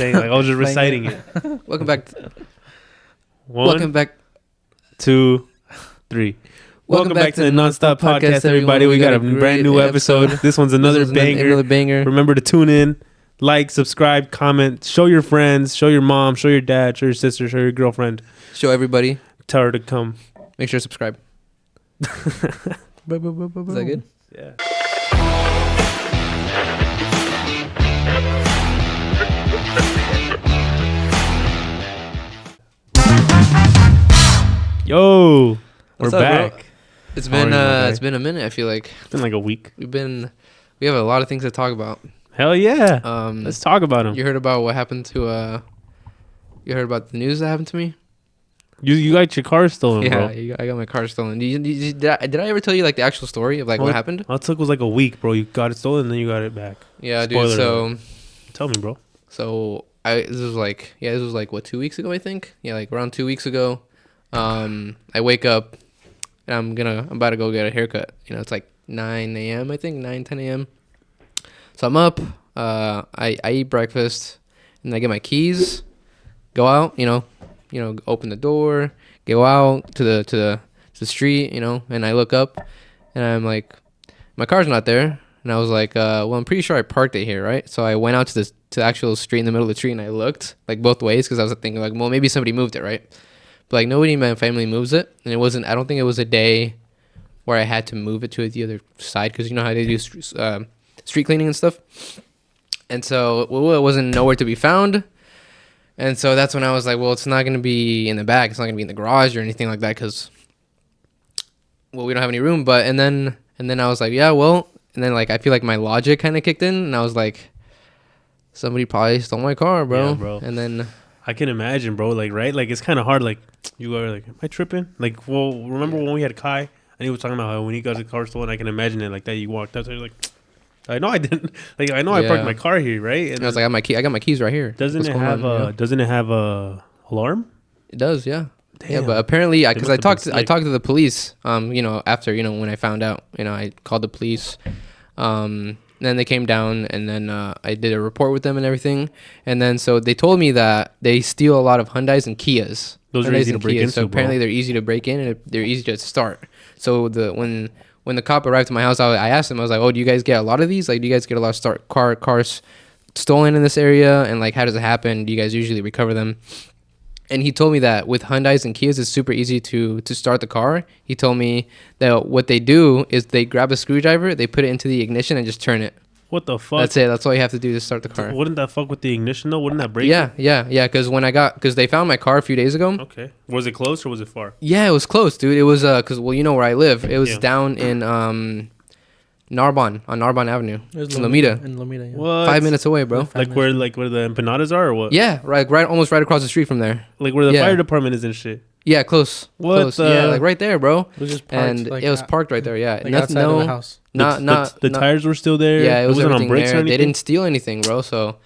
Dang, like I was just reciting it. Welcome back. One, Welcome back. 2, 3. Welcome back to the Nonstop Podcast, everybody. We got a brand new episode. This one's another banger. Another banger. Remember to tune in, like, subscribe, comment, show your friends, show your mom, show your dad, show your sister, show your girlfriend. Show everybody. Tell her to come. Make sure to subscribe. Is that good? Yeah. Yo, What's we're up, back. bro? It's How are been you, my guy? it's been a minute. I feel like It's been like a week. we have a lot of things to talk about. Hell yeah. Let's talk about them. You heard about what happened to you heard about the news that happened to me? You got your car stolen, Yeah, bro. I got my car stolen. Did I ever tell you like the actual story of like what happened? All it took was like a week, bro. You got it stolen, and then you got it back. Yeah, Spoiler dude. So alert. Tell me, bro. this was like what, 2 weeks ago, I think. Yeah, like around 2 weeks ago. I wake up and I'm about to go get a haircut. You know, it's like 9 a.m. I think 10 a.m. So I'm up. I eat breakfast and I get my keys. Go out. You know, open the door. Go out to the street. You know, and I look up and I'm like, my car's not there. And I was like, well, I'm pretty sure I parked it here, right? So I went out to the actual street in the middle of the street and I looked like both ways because I was thinking like, well, maybe somebody moved it, right? But like nobody in my family moves it, and I don't think it was a day where I had to move it to the other side because you know how they do street cleaning and stuff. And so it wasn't nowhere to be found. And so that's when I was like, well, it's not going to be in the back. It's not going to be in the garage or anything like that because, well, we don't have any room. But and then I was like, yeah, well, and then like I feel like my logic kind of kicked in, and I was like, somebody probably stole my car, bro. Yeah, bro. And then I can imagine, bro. Like, right? Like, it's kind of hard. Like, you are like, am I tripping? Like, well, remember when we had Kai and he was talking about how when he got his car stolen, I can imagine it like that. You walked up, so you're like, I know I didn't. Like, I know I parked my car here, right? And I was like, I got my keys right here. Doesn't it have a alarm? It does, yeah. Damn. Yeah, but apparently, because I talked been to the police. You know, after when I found out, I called the police. Then they came down, and then I did a report with them and everything. And then so they told me that they steal a lot of Hyundais and Kias. Those are easy to break into. So apparently they're easy to break in and they're easy to start. So when the cop arrived to my house, I asked him, I was like, oh, do you guys get a lot of these? Like, do you guys get a lot of cars stolen in this area? And like, how does it happen? Do you guys usually recover them? And he told me that with Hyundais and Kias, it's super easy to start the car. He told me that what they do is they grab a screwdriver, they put it into the ignition, and just turn it. What the fuck? That's it. That's all you have to do to start the car. Wouldn't that fuck with the ignition, though? Wouldn't that break it? Yeah. Because they found my car a few days ago. Okay. Was it close or was it far? Yeah, it was close, dude. It was, because, well, you know where I live. It was down in Narbonne, on Narbonne Avenue. In Lomita. In Lomita, yeah. What? 5 minutes away, bro. Where the empanadas are or what? Yeah, right almost right across the street from there. Like where the fire department is and shit. Yeah, close. What close. Yeah, like right there, bro. It was just parked, and it was parked right there. Yeah, like outside of the house. The tires were still there. Yeah, it wasn't on brakes there. or anything. They didn't steal anything, bro. So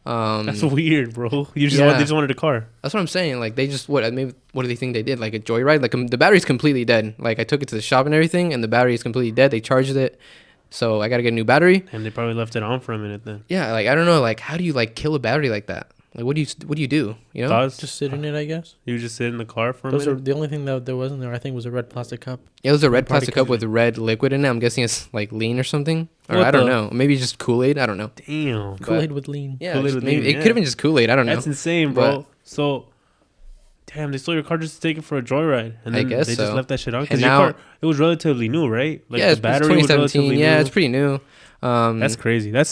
that's weird, bro. They just wanted a car. That's what I'm saying. Like they just what do they think they did? Like a joyride? Like the battery's completely dead. Like I took it to the shop and everything, and the battery is completely dead. They charged it. So I gotta get a new battery. And they probably left it on for a minute then. Yeah, like I don't know, like how do you like kill a battery like that? Like what do you do? You know, just sit in it, I guess. You just sit in the car for a minute. Those are the only thing that there wasn't there. I think was a red plastic cup. Yeah, it was a red plastic cup with red liquid in it. I'm guessing it's like lean or something, or I don't know. Maybe just Kool-Aid. I don't know. Damn, Kool-Aid with lean. Yeah, Kool-Aid with lean. It could have been just Kool-Aid. I don't know. That's insane, bro. So, damn, they stole your car just to take it for a joyride, and then they just left that shit on because your car it was relatively new, right? Like yeah, the battery it's 2017. Was yeah, it's pretty new. That's crazy. That's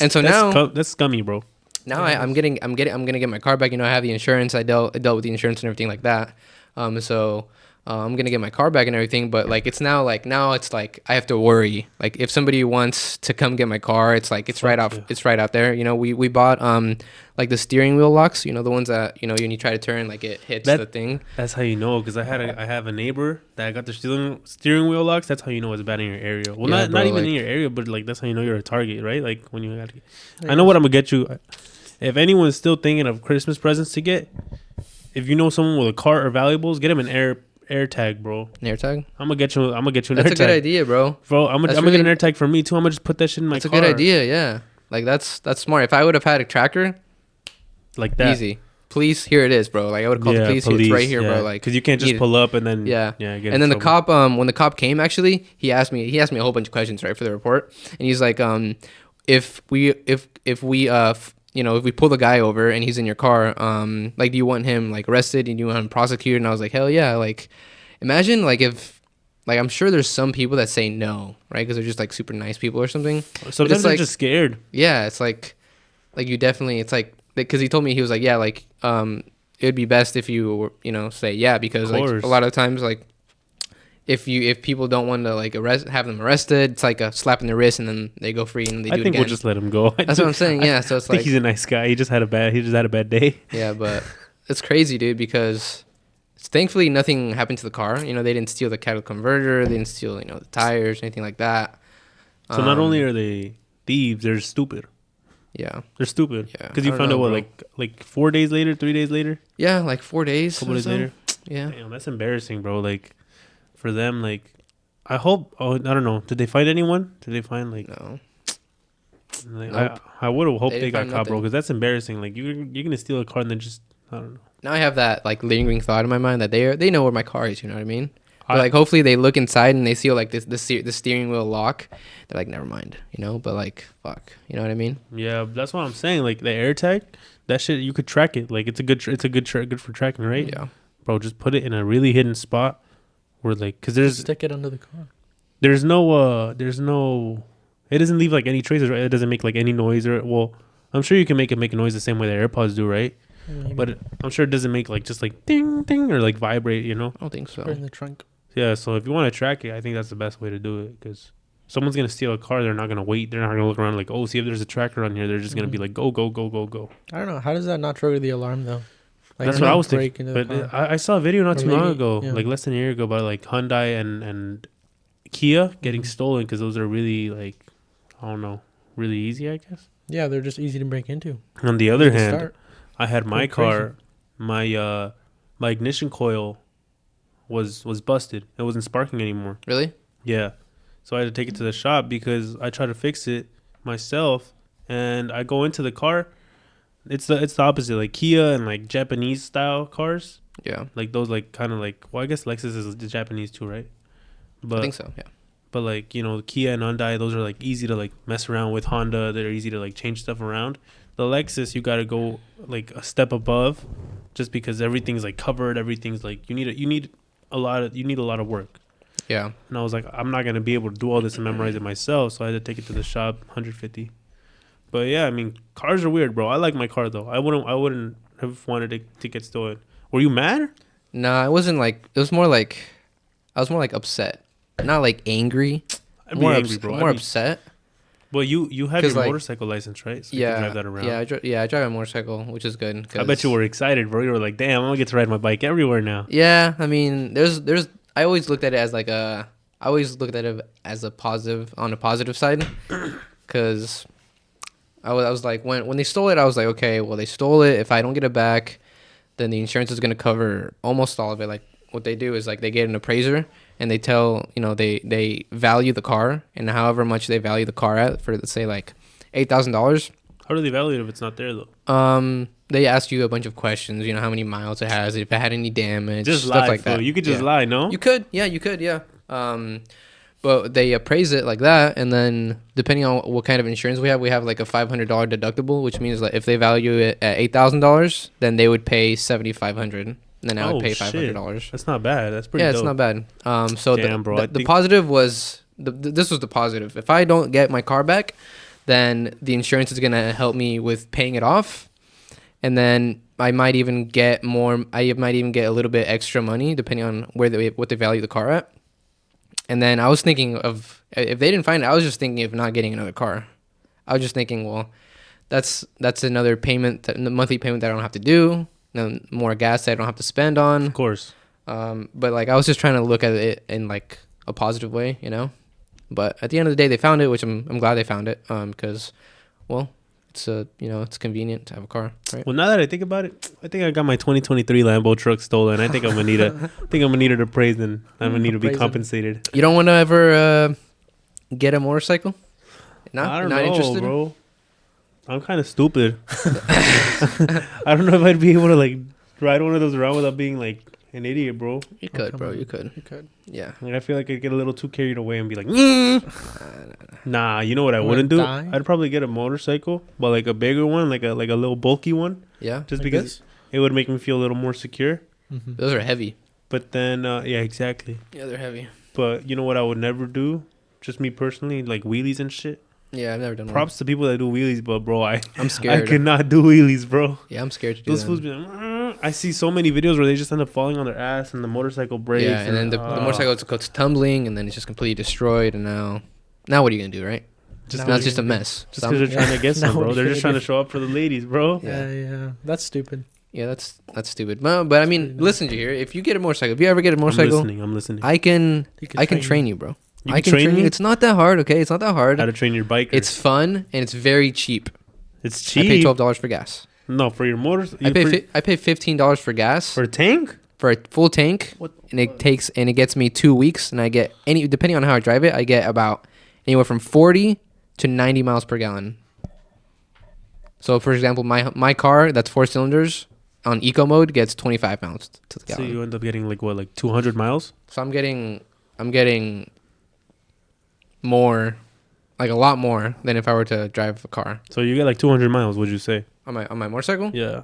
scummy, bro. Now I'm gonna get my car back. You know, I have the insurance. I dealt with the insurance and everything like that. So I'm gonna get my car back and everything. But like it's like I have to worry. Like if somebody wants to come get my car, it's like it's right out there. You know, we bought like the steering wheel locks. You know, the ones that when you try to turn, like it hits the thing. That's how you know. Because I have a neighbor that got the steering wheel locks. That's how you know it's bad in your area. Well, not even in your area, but like that's how you know you're a target, right? Like when you I know what I'm gonna get you. If anyone's still thinking of Christmas presents to get, if you know someone with a car or valuables, get them an air tag, bro. An air tag? I'm gonna get you an air tag. That's a good idea, bro. Bro, I'm gonna get an air tag for me too. I'm gonna just put that shit in my car. That's a good idea, yeah. Like that's smart. If I would have had a tracker, like that. Easy. Police, here it is, bro. Like I would call the police. Here, it's right here, bro. Like because you can't just pull up and then yeah. Get and then the trouble. cop, when the cop came, actually, he asked me a whole bunch of questions, right, for the report, and he's like, if we if we pull the guy over and he's in your car, like, do you want him like arrested and do you want him prosecuted? And I was like, hell yeah. Like, imagine like if, like, I'm sure there's some people that say no, right, because they're just like super nice people or something. Sometimes they're like, just scared. Yeah, it's like you definitely, it's like, because he told me, he was like, yeah, like, it would be best if you were, say yeah, because like a lot of times, like, if people don't want to like have them arrested, it's like a slap in the wrist and then they go free and they do it again. I think we'll just let him go. That's what I'm saying. Yeah, so it's like, I think he's a nice guy. He just had a bad day. Yeah, but it's crazy, dude, because thankfully nothing happened to the car. They didn't steal the catalytic converter, they didn't steal the tires, anything like that. So not only are they thieves, they're stupid. Yeah, they're stupid. Yeah, because you found out like 4 days later, 3 days later. Yeah, like 4 days. Couple days later. Yeah. Damn, that's embarrassing, bro. Like, for them, like, I hope. Oh, I don't know. Did they find anyone? Did they find like? No. Like, Nope. I would have hoped they got caught, bro, nothing. because that's embarrassing. Like, you're gonna steal a car and then just, I don't know. Now I have that like lingering thought in my mind that they know where my car is. You know what I mean? But like, hopefully they look inside and they see like the steering wheel lock. They're like, never mind, But like, fuck, you know what I mean? Yeah, that's what I'm saying. Like the AirTag, that shit you could track it. Like it's good for tracking, right? Yeah, bro. Just put it in a really hidden spot where like, cause there's stick it under the car. There's no it doesn't leave like any traces, right? It doesn't make like any noise I'm sure you can make it make a noise the same way the AirPods do, right? Maybe. But I'm sure it doesn't make like just like ding ding or like vibrate, I don't think so. Put it in the trunk. Yeah, so if you want to track it, I think that's the best way to do it, because someone's gonna steal a car, they're not gonna wait, they're not gonna look around like, oh, see if there's a tracker on here. They're just gonna be like, go go go go go. I don't know, how does that not trigger the alarm though? Like, that's what I was thinking. But I saw a video not too long ago, yeah. like less than a year ago, about like Hyundai and Kia getting stolen because those are really like, I don't know, really easy, I guess. Yeah, they're just easy to break into. On the other hand, I had my car, my ignition coil was busted. It wasn't sparking anymore. Really? Yeah. So I had to take it to the shop because I tried to fix it myself, and I go into the car. It's the opposite, like Kia and like Japanese style cars. Yeah. Like those, like kind of like, well, I guess Lexus is the Japanese too, right? But I think so. Yeah. But like, Kia and Hyundai, those are like easy to like mess around with. Honda, they're easy to like change stuff around. The Lexus, you got to go like a step above, just because everything's like covered. Everything's like you need a lot of work. Yeah. And I was like, I'm not gonna be able to do all this and memorize it myself, so I had to take it to the shop, $150. But yeah, I mean, cars are weird, bro. I like my car though. I wouldn't have wanted it to get stolen. Were you mad? Nah, it wasn't like. It was more like, I was more like upset, not like angry. I'd be angry, bro. More upset. Well, you have your like, motorcycle license, right? So yeah, you can drive that around. Yeah, I drive a motorcycle, which is good. I bet you were excited, bro. You were like, "Damn, I'm gonna get to ride my bike everywhere now." Yeah, I mean, there's. I always looked at it as like I always looked at it as a positive, on a positive side, because I was like, when they stole it, I was like, okay, well, they stole it. If I don't get it back, then the insurance is gonna cover almost all of it. Like, what they do is like they get an appraiser and they tell, they value the car, and however much they value the car at, for, let's say, like $8,000. How do they value it if it's not there though? They ask you a bunch of questions. How many miles it has, if it had any damage, just stuff lie, like that. You could just lie, no? You could, yeah. But they appraise it like that, and then depending on what kind of insurance we have like a $500 deductible, which means like if they value it at $8,000, then they would pay $7,500, and then I would pay $500. That's not bad. That's pretty. Yeah, dope. It's not bad. So damn, bro, the positive was this was the positive. If I don't get my car back, then the insurance is gonna help me with paying it off, and then I might even get more. I might even get a little bit extra money depending on what they value the car at. And then I was thinking of, if they didn't find it, I was just thinking of not getting another car. I was just thinking, well, that's another payment, the monthly payment that I don't have to do, more gas that I don't have to spend on. Of course. But like I was just trying to look at it in like a positive way, But at the end of the day, they found it, which I'm glad they found it, because, well, it's it's convenient to have a car, right? Well, now that I think about it, I think I got my 2023 Lambo truck stolen. I think I'm gonna need it appraised, and I'm gonna need to be compensated. You don't want to ever get a motorcycle? No, I don't not know, interested, bro. I'm kind of stupid. I don't know if I'd be able to like ride one of those around without being like an idiot, bro. You could, come bro. on. You could. You could. Yeah. Like I feel like I'd get a little too carried away and be like, nah. You know what I You wouldn't wanna do? die? I'd probably get a motorcycle, but like a bigger one, like a little bulky one, Yeah. just Like because this? it would make me feel a little more secure. Mhm. Those are heavy. But then, yeah, exactly. Yeah, they're heavy. But you know what I would never do? Just me personally, like wheelies and shit. Yeah, I've never done Props to people that do wheelies, but bro, I'm I scared. could not do wheelies, bro. Yeah, I'm scared to do Those that. fools be like, I see so many videos where they just end up falling on their ass and the motorcycle breaks. Yeah, and then the motorcycle goes tumbling, and then it's just completely destroyed. And now what are you gonna do, right? Just Now it's just a mess. Just because they're trying to get some, Now bro. what They're you just gonna trying to show up for the ladies, bro. Yeah. Yeah. That's stupid. Yeah, that's stupid. But I mean, listen, Jahir, if you get a motorcycle, if you ever get a motorcycle, I'm listening. I can You could train you, bro. You I can can train train you. me? It's not that hard, okay? It's not that hard. How to train your bikers. It's fun and it's very cheap. It's I pay cheap. $12 for gas. No, for your motors. I pay $15 for gas for a tank. for a full tank, What? and it gets me 2 weeks, and I get depending on how I drive it, I get about anywhere from 40 to 90 miles per gallon. So, for example, my car that's 4 cylinders on eco mode gets 25 miles to the So gallon. you end up getting like what, like 200 miles? So I'm getting more, like a lot more than if I were to drive a car So you get like 200 miles. Would you say? on my motorcycle. Yeah.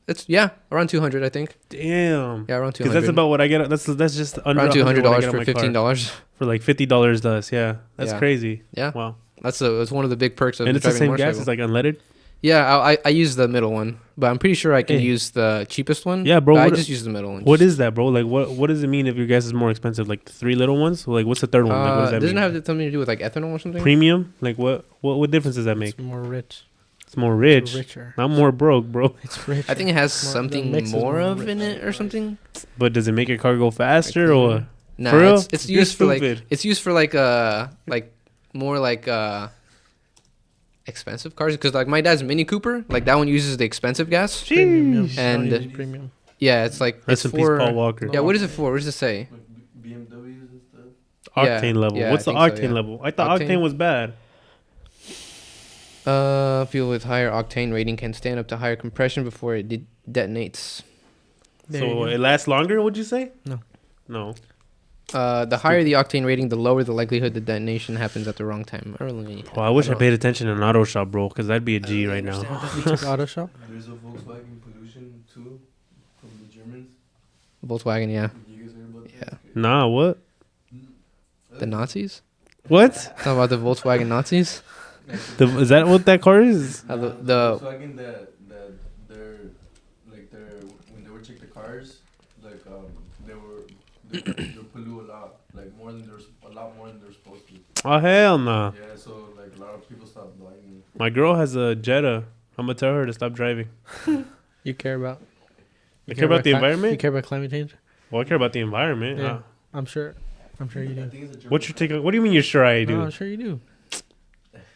It's around 200, I think. Damn. Yeah, around 200. Because that's about what I get. That's just under around $200 what I get on for my car. $15. For like $50 does. Yeah, that's Yeah. crazy. Yeah, Wow. that's one of the big perks of And it's the driving a same motorcycle. gas. It's like unleaded. Yeah, I use the middle one, but I'm pretty sure I can Hey. use the cheapest one. Yeah, bro, but I what- just use the middle one. What is that, bro? Like, what does it mean if your gas is more expensive? Like 3 little ones? Like, what's the third one? Like, what does that doesn't mean? it have something to do with like ethanol or something? Premium? Like, what difference does that make? It's more rich. It's more rich. It's richer. Not more broke, bro. It's rich. I think it has More- the something mix is more more of rich. in it or something. But does it make your car go faster or what? Nah, For real? it's You're used for like stupid. more like expensive cars, because like my dad's Mini Cooper, like that one uses the expensive gas. Premium, Sheesh. yeah. And- No, it's premium. Yeah, it's like Rest it's in peace, for Paul Walker. yeah. What is it for? What does it say? BMWs and stuff. Yeah, Octane level. yeah, What's the I think so, octane yeah. level? I thought Octane? octane was bad. Fuel with higher octane rating can stand up to higher compression before it detonates. There you So go. it lasts longer, would you say? No. No. The higher the octane rating, the lower the likelihood the detonation happens at the wrong time. Early. Well, I wish I don't- paid attention in an auto shop, bro, because that'd be a G right now. You took auto shop? There's a Volkswagen pollution too from the Germans. Volkswagen, yeah. You guys heard about that? Yeah. Nah, what? The Nazis? What? Talking about the Volkswagen Nazis? Is that what that car is? The Volkswagen that they're like when they were check the cars, like they pollute a lot, like a lot more than they're supposed to. Oh, hell nah. Yeah, so like a lot of people stop buying it. My girl has a Jetta. I'm going to tell her to stop driving. You care about? I care about the environment? You care about climate change? Well, I care about the environment. Yeah. I'm sure you I do. think it's a German. What's your take on, what do you mean you're sure I do? No, I'm sure you do.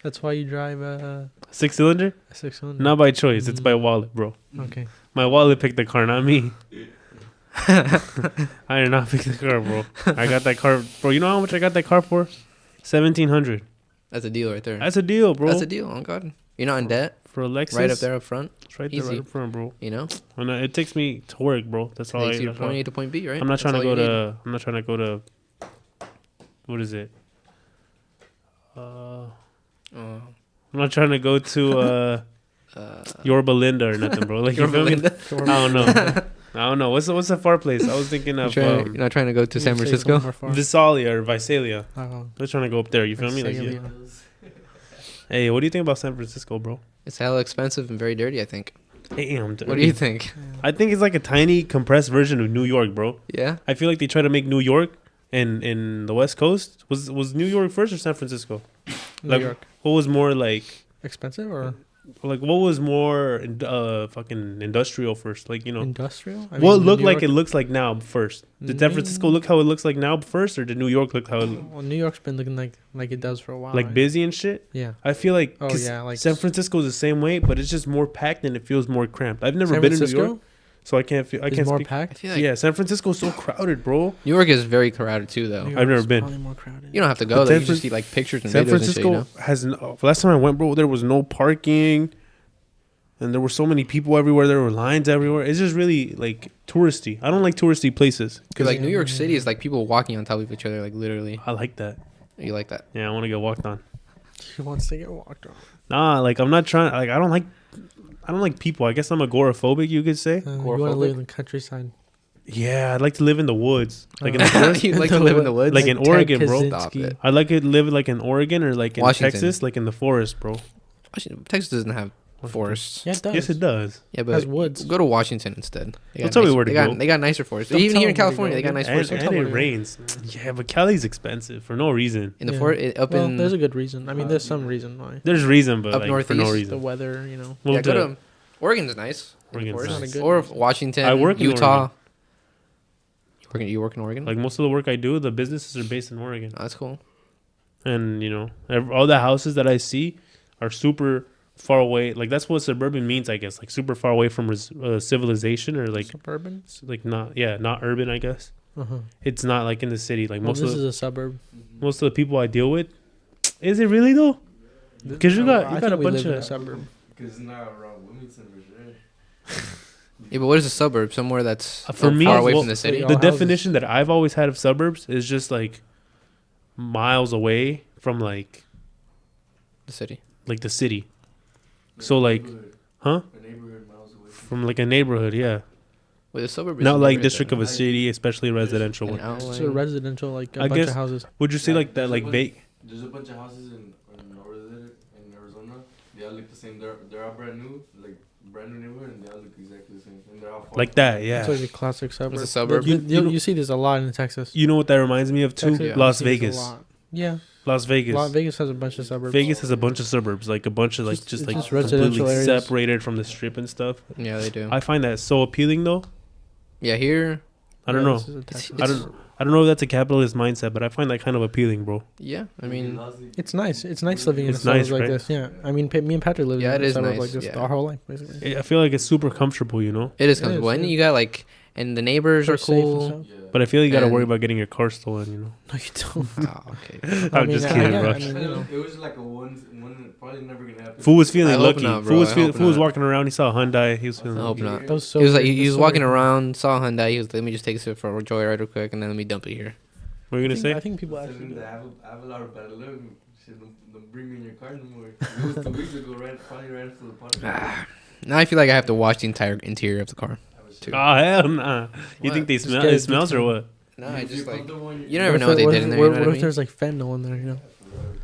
That's why you drive a 6-cylinder? 6-cylinder. Not by choice. It's by wallet, bro. Okay. My wallet picked the car, not me. I did not pick the car, bro. I got that car. Bro, you know how much I got that car for? $1,700. That's a deal right there. That's a deal, bro. That's a deal. Oh God, you're not in debt. For a Lexus. Right up there up front. It's right there, Easy. right up front, bro. You know, And it takes me to work, bro. That's all takes you to that's point all- A to point B, right? I'm not That's trying to all go you need. to. I'm not trying to go to. What is it? Oh. I'm not trying to go to Yorba Linda or nothing, bro. Like you feel me? I don't know. I don't know. What's the far place? I was thinking of You're not trying to go to San Francisco. Visalia or Visalia. Oh, I was trying to go up there. You feel me? Like, Visalia. yeah. Hey, what do you think about San Francisco, bro? It's hella expensive and very dirty, I think. Damn. What do you think? I think it's like a tiny compressed version of New York, bro. Yeah. I feel like they try to make New York and in the West Coast. Was New York first or San Francisco? New Like, York. what was more like Expensive or what was more fucking industrial first? Like, you know, industrial? I what mean, looked New like York- it looks like now first? Did San Francisco look how it looks like now first, or did New York look how it Well, New York's been looking like it does for a while. like right? busy and shit? Yeah. I feel like Oh 'cause yeah, like San Francisco's the same way, but it's just more packed and it feels more cramped. I've never San been to New Francisco? York. so I can't feel. I It's can't more speak. I packed. feel like Yeah, San Francisco's so crowded, bro. New York is very crowded too, though. New I've never York's been. Probably more crowded. You don't have to go. But Though. San You just see like pictures and San videos and shit. Francisco You know? has no. Last time I went, bro, there was no parking, and there were so many people everywhere. There were lines everywhere. It's just really like touristy. I don't like touristy places. Because like New York City is like people walking on top of each other, like literally. I like that. You like that? Yeah, I want to get walked on. He wants to get walked on. Nah, like I'm not trying. Like I don't like people. I guess I'm agoraphobic. You could say. You want to live in the countryside. Yeah, I'd like to live in the woods, like in the forest. You like to live in the woods? Like in Ted Oregon, bro. Stop Kaczynski. it. I'd like to live like in Oregon or like in Washington. Texas, like in the forest, bro. Texas doesn't have forests. Yeah, it does. Yes, it does. Yeah, It has but woods. go to Washington instead. They Don't got tell me nice- where to they got, go. They got nicer forests. Don't Even tell here me in where to California, go. they got nice And, forests. and tell me it where- rains. Yeah, but Cali's expensive for no reason. In the Yeah. up Well, in there's a good reason. I mean, there's some reason why. There's reason, but Up like for no northeast, The reason. weather, you know. We'll yeah, go do- to Oregon's nice. Oregon's Forest. nice. Or Washington, I work in Utah. You work in Oregon? Like most of the work I do, the businesses are based in Oregon, Oh, that's cool. and all the houses that I see are super far away. Like that's what suburban means, I guess. Like super far away from civilization, or like Suburban. not urban. I guess Uh-huh. it's not like in the city. Like Well, most this of is a suburb. most of the people I deal with. Is it really though? Because you got I a think we bunch live in a of. suburb. Because it's not around Wilmington for sure. Yeah, but what is a suburb? Somewhere that's For me, far away well, from the city. all The houses. definition that I've always had of suburbs is just like miles away from The city. the city. So like, huh? A neighborhood miles away From like a neighborhood, yeah. Wait, a suburb is Not a like neighborhood, district though. of a city, especially a residential An one. outlying- It's a residential, like a I bunch guess- of houses. Would you say like that, There's a like bunch- vague? There's a bunch of houses in Arizona. They all look the same. They're all brand new neighborhood, and they all look exactly the same. And they're all far Like that, apart. yeah. It's like a classic suburb. It's a suburb. You see this a lot in Texas. You know what that reminds me of too? Texas, Yeah. Las you see this a Vegas. lot. Yeah, Las Vegas. Vegas has a bunch of suburbs. Vegas has a bunch of suburbs, like a bunch of Just- just it's like just residential completely areas. separated from the strip and stuff. Yeah, they do. I find that so appealing though. Yeah, here. I don't Yeah, know. this is a Texas. I don't know if that's a capitalist mindset, but I find that kind of appealing, bro. Yeah, I mean, It's nice. It's nice living in a It's suburb nice, like right? this. Yeah, I mean, me and Patrick live Yeah, in it a is suburb nice, like this yeah. our whole life, basically. I feel like it's super comfortable, you know. it is It comfortable. is, And yeah. you got like, and the neighbors are They're safe and cool. stuff. Yeah. But I feel you got to worry And- about getting your car stolen, you know. No, you don't. Oh, okay. I'm just kidding, bro. I mean, you know. It was like a one probably never gonna happen. Fool was feeling I hope lucky. not, bro. Fool was I feeling, hope fool was not. walking around. He saw a Hyundai. He was feeling. I hope lucky. not. That was so. He was like, weird. he was So walking weird. around, saw a Hyundai. He was, let me just take this for a joyride real quick, and then let me dump it here. What are you I gonna think, say? I think people actually. Telling Do. them I have a lot of bad luck. Shit, don't bring me in your car no more. It was 2 weeks ago, probably ran into the podcast. Ah. Now I feel like I have to wash the entire interior of the car. too. Oh hell nah. You What? think they Just smell? get It it smells or detailed. what? No, I just like you you never know what they if- did in there. What, You know what what I if mean? there's like fentanyl in there? You know.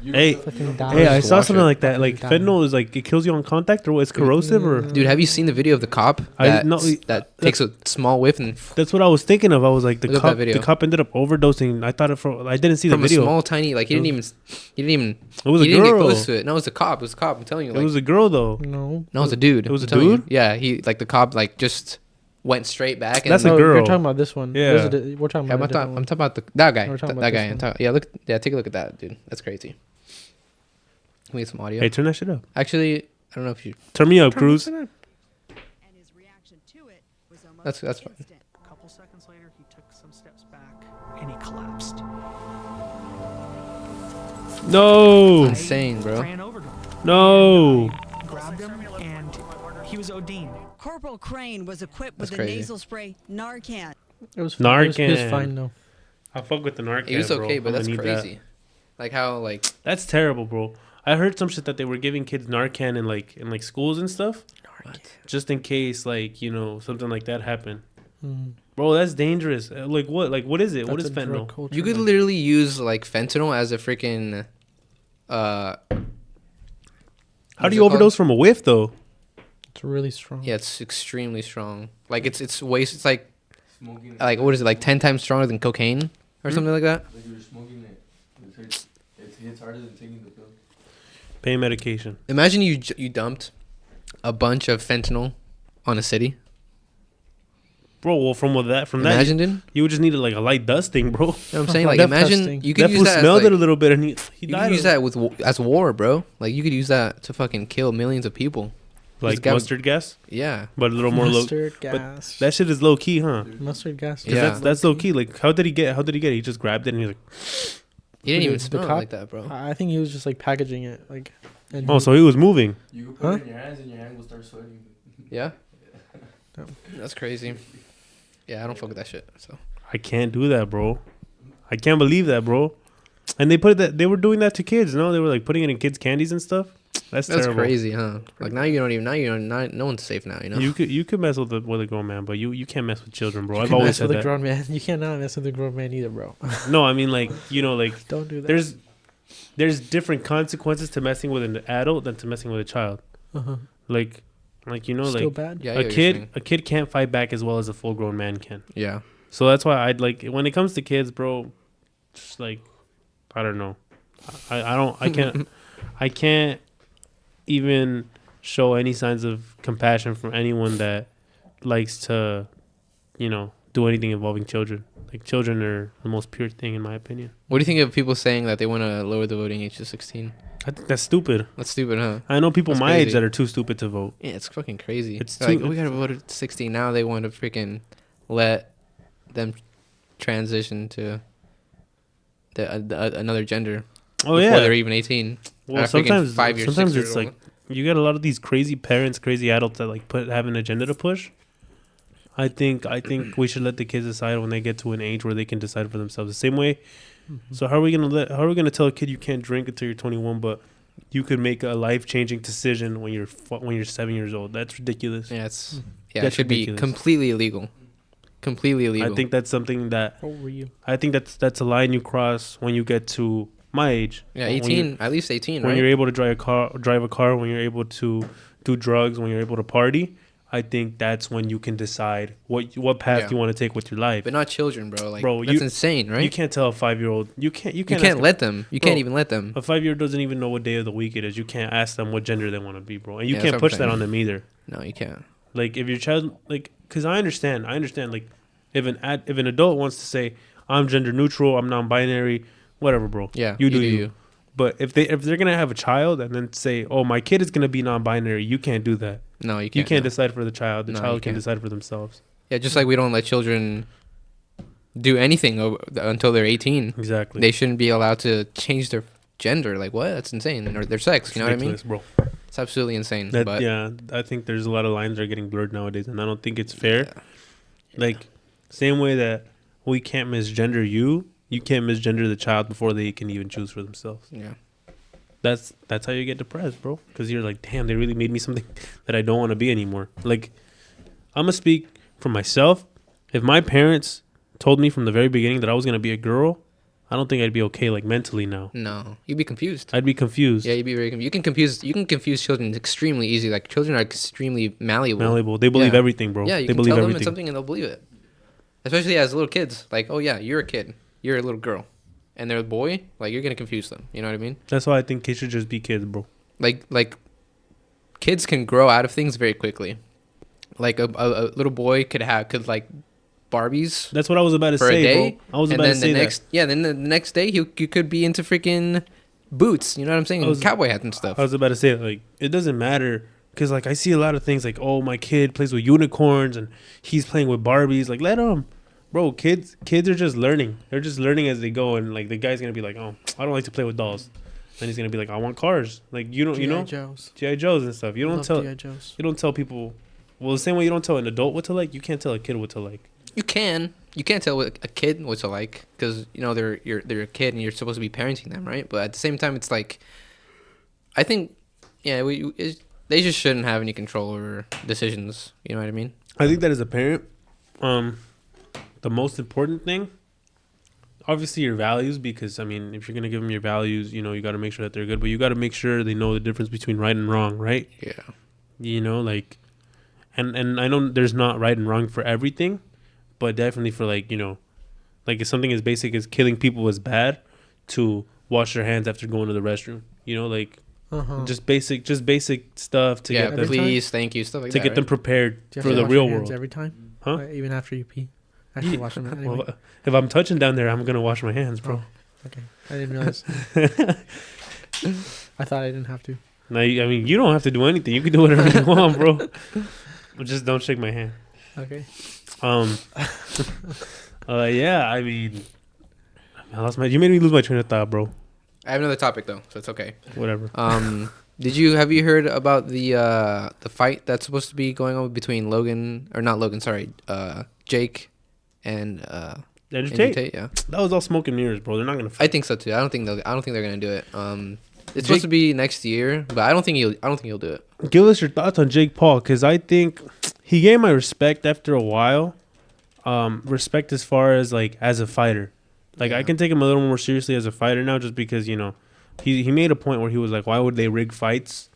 Hey, Fucking die. Hey, I just saw wash something it. like that. Like Fucking fentanyl is like it kills you on contact, or what? It's corrosive, or Dude, have you seen the video of the cop I- that, no, that takes a small whiff and that's what I was thinking of. I was like, the Look up that cop, video. the cop ended up overdosing. I thought I didn't see the from a video. small tiny like he didn't even It was a he didn't get girl. close to it. No, it was a cop. It was a cop. I'm telling you. It Like, was a girl though. No. no, it was a dude. It was I'm a telling you. dude? Yeah, he like the cop like just went straight back. And That's a No, girl. You're talking about this one. Yeah. We're talking Yeah, about. I'm talking about that guy. We're talking That about guy. this one. Yeah, look. Yeah, take a look at that, dude. That's crazy. Can we get some audio? Hey, turn that shit up. Actually, I don't know if you. Turn me up, Cruz. And his reaction to it was almost That's fine. instant. A couple seconds later, he took some steps back and he collapsed. No, Insane, bro. Ran over to him, no. grabbed him, and he was OD'ing. Corporal Crane was equipped with That's a crazy. nasal spray Narcan. It was fine. It was Narcan. fine though. I fuck with the Narcan. He was bro. okay, but I'ma that's need that. crazy. Like how like That's terrible, bro. I heard some shit that they were giving kids Narcan in like schools and stuff, what? just in case something like that happened. Mm. Bro, that's dangerous. Like what? Like what is it? What That's is a drug fentanyl? culture, You could man. literally use like fentanyl as a freaking How what's do it you called? overdose from a whiff though? It's really strong. yeah, it's extremely strong. Like it's waste. It's like Smoking. what is it? Like 10 times stronger than cocaine or something like that. Like you're smoking it. It hits harder than taking the pill. Pain medication. Imagine you dumped a bunch of fentanyl on a city. Bro, well, from that, Imagine, dude. you would just need like a light dusting, bro. You know what I'm saying? Like, Death imagine testing. you could That use fool that. smelled As, it a like, little bit, and he you died. could use that as war, bro. Like, you could use that to fucking kill millions of people. Like got- mustard gas, Yeah. but a little more low. Mustard gas. That shit is low key, huh? Mustard gas. 'Cause Yeah. that's low key. Like, how did he get? it? He just grabbed it and he's like, He didn't even The smell it cop- like that, bro. I think he was just like packaging it, like. And oh, so he was moving. You can put Huh? it in your hands and your hand will start sweating. Yeah. Damn. That's crazy. Yeah, I don't fuck with that shit. So I can't do that, bro. I can't believe that, bro. And they put that. They were doing that to kids. No, they were like putting it in kids' candies and stuff. That's terrible. crazy, huh? Like now you don't even. Now you're not. No one's safe now. You know. You could mess with a grown man, but you can't mess with children, bro. You I've can always mess said with a that. grown man. You cannot mess with a grown man either, bro. No, I mean like like Don't do that. there's different consequences to messing with an adult than to messing with a child. Uh-huh. Like Still like bad. Yeah. I get a what you're saying. kid can't fight back as well as a full grown man can. Yeah. So that's why I'd like when it comes to kids, bro. Just like I don't know. I can't even show any signs of compassion from anyone that likes to, do anything involving children. Like children are the most pure thing in my opinion. What do you think of people saying that they want to lower the voting age to 16? I think that's stupid. That's stupid, huh? I know people That's my age crazy. that are too stupid to vote. Yeah, it's fucking crazy. It's They're like, too- we gotta vote at 16. Now they want to freaking let them transition to another gender Oh before yeah. they're even 18. Well, At freaking sometimes 5 years, sometimes 6 it's years like you get a lot of these crazy parents, crazy adults that like have an agenda to push. I think we should let the kids decide when they get to an age where they can decide for themselves. The same way. So how are we gonna tell a kid you can't drink until you're 21, but you could make a life-changing decision when you're 7 years old? That's ridiculous. Yeah, it That's should ridiculous. be completely illegal. Completely illegal. I think that's something that How old were you? I think that's a line you cross when you get to my age. Yeah, When 18, at least 18, When right? you're able to drive a car, when you're able to do drugs, when you're able to party, I think that's when you can decide what path Yeah. you want to take with your life. But not children, bro. Like, Bro, that's you- insane, right? You can't tell a 5-year-old. You can't can't let them. You Bro, can't even let them. A 5-year-old doesn't even know what day of the week it is. You can't ask them what gender they want to be, bro. And you Yeah, can't that's what push I'm that saying. on them either. No, you can't. Like if your child, like, because I understand. Like, if an adult wants to say I'm gender neutral, I'm non-binary, whatever, bro. Yeah, you do you. But if they're gonna have a child and then say, oh, my kid is gonna be non-binary, you can't do that. No, you can't. You can't no. decide for the child. The No, child you can can't. decide for themselves. Yeah, just like we don't let children do anything until they're 18. Exactly. They shouldn't be allowed to change their gender. Like, what? That's insane. Or their sex. You know what I mean? Bro. It's absolutely insane. That, but yeah, I think there's a lot of lines that are getting blurred nowadays, and I don't think it's fair. Yeah. Like, same way that we can't misgender you can't misgender the child before they can even choose for themselves. Yeah. That's how you get depressed, bro. Because you're like, damn, they really made me something that I don't want to be anymore. Like, I'm gonna speak for myself. If my parents told me from the very beginning that I was gonna be a girl, I don't think I'd be okay, like, mentally now. No, you'd be confused. I'd be confused. Yeah, you'd be very confused. You can confuse children extremely easy. Like, children are extremely malleable. Malleable. They believe Yeah. everything, bro. Yeah, you they can believe tell them everything. something and they'll believe it. Especially as little kids. Like, oh yeah, you're a kid. You're a little girl. And they're a boy. Like, you're gonna confuse them. You know what I mean? That's why I think kids should just be kids, bro. Like kids can grow out of things very quickly. Like a little boy could like Barbies That's what I was about to for say, a day. bro. I was and about to then say the next that. yeah, then the next day you could be into freaking boots. You know what I'm saying? I was- Cowboy hats and stuff. I was about to say, like, it doesn't matter. Because, like, I see a lot of things like, oh, my kid plays with unicorns and he's playing with Barbies. Like, let him. Bro, kids are just learning. They're just learning as they go. And, like, the guy's going to be like, oh, I don't like to play with dolls. Then he's going to be like, I want cars. Like, you know, G.I. Joes. G.I. Joes and stuff. You Love G.I. Joes. don't tell people. Well, the same way you don't tell an adult what to like, you can't tell a kid what to like. You can't tell what a kid what to like because you know they're a kid and you're supposed to be parenting them, right? But at the same time, it's like I think they just shouldn't have any control over decisions. You know what I mean? I think that as a parent, the most important thing, obviously your values, because I mean, if you're gonna give them your values, you know, you got to make sure that they're good, but you got to make sure they know the difference between right and wrong, right? Yeah. You know, like, and I know there's not right and wrong for everything, but definitely for, like, you know, like if something as basic as killing people is bad, to wash their hands after going to the restroom, you know, like just basic stuff to get them every please, thank you, stuff like to that. get them right? prepared Do you have for to the wash real your hands world. every time? Huh? Like, even after you pee? I have to wash them anyway. Well, if I'm touching down there, I'm gonna wash my hands, bro. Okay. I didn't realize. I thought I didn't have to. Now, I mean, you don't have to do anything. You can do whatever you want, bro. But just don't shake my hand. Okay. Yeah. I mean, you made me lose my train of thought, bro. I have another topic though, so it's okay. Whatever. Have you heard about the fight that's supposed to be going on between Jake and Andrew Tate? Tate? Yeah. That was all smoke and mirrors, bro. They're not gonna fight. I think so too. I don't think they're gonna do it. It's supposed to be next year, but I don't think he'll do it. Give us your thoughts on Jake Paul, because I think he gained my respect after a while. Respect as far as like as a fighter. Like I can take him a little more seriously as a fighter now, just because he made a point where he was like, why would they rig fights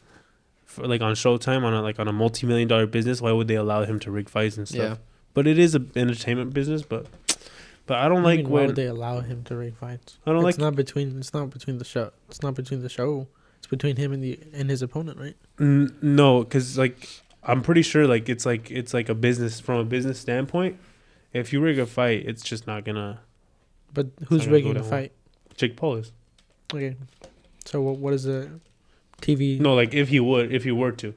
for, like on Showtime on a multi-million-dollar business? Why would they allow him to rig fights and stuff? Yeah. But it is an entertainment business, but I don't like when. Why would they allow him to rig fights? I don't like. It's not between the show. It's not between the show. It's between him and his opponent, right? No, because like I'm pretty sure like it's like a business from a business standpoint. If you rig a fight, it's just not gonna. But who's rigging the fight? Jake Paul is. Okay, so what is the TV? No, like if he were to.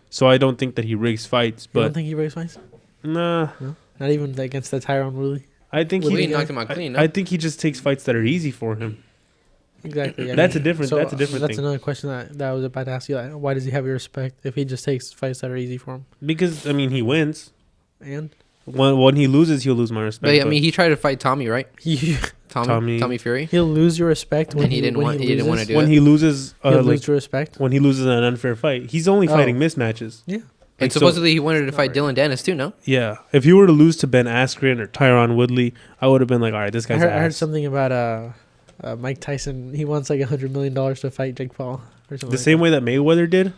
So I don't think that he rigs fights. But you don't think he rigs fights? Nah. No? Not even against the Tyron Woodley. I think he knocked him out clean. No? I think he just takes fights that are easy for him. Exactly. That's a different thing. That's another question that I was about to ask you. Like, why does he have your respect if he just takes fights that are easy for him? Because I mean, he wins. And when he loses, he'll lose my respect. But, I mean, he tried to fight Tommy, right? Tommy Fury. He'll lose your respect when he didn't want to do it. When he loses, he'll lose your respect. When he loses an unfair fight, he's only fighting mismatches. Yeah. And supposedly he wanted to fight Dylan Dennis too, no? Yeah. If you were to lose to Ben Askren or Tyron Woodley, I would have been like, all right, this guy's I heard something about Mike Tyson. He wants like $100 million to fight Jake Paul. Or something the same way that Mayweather did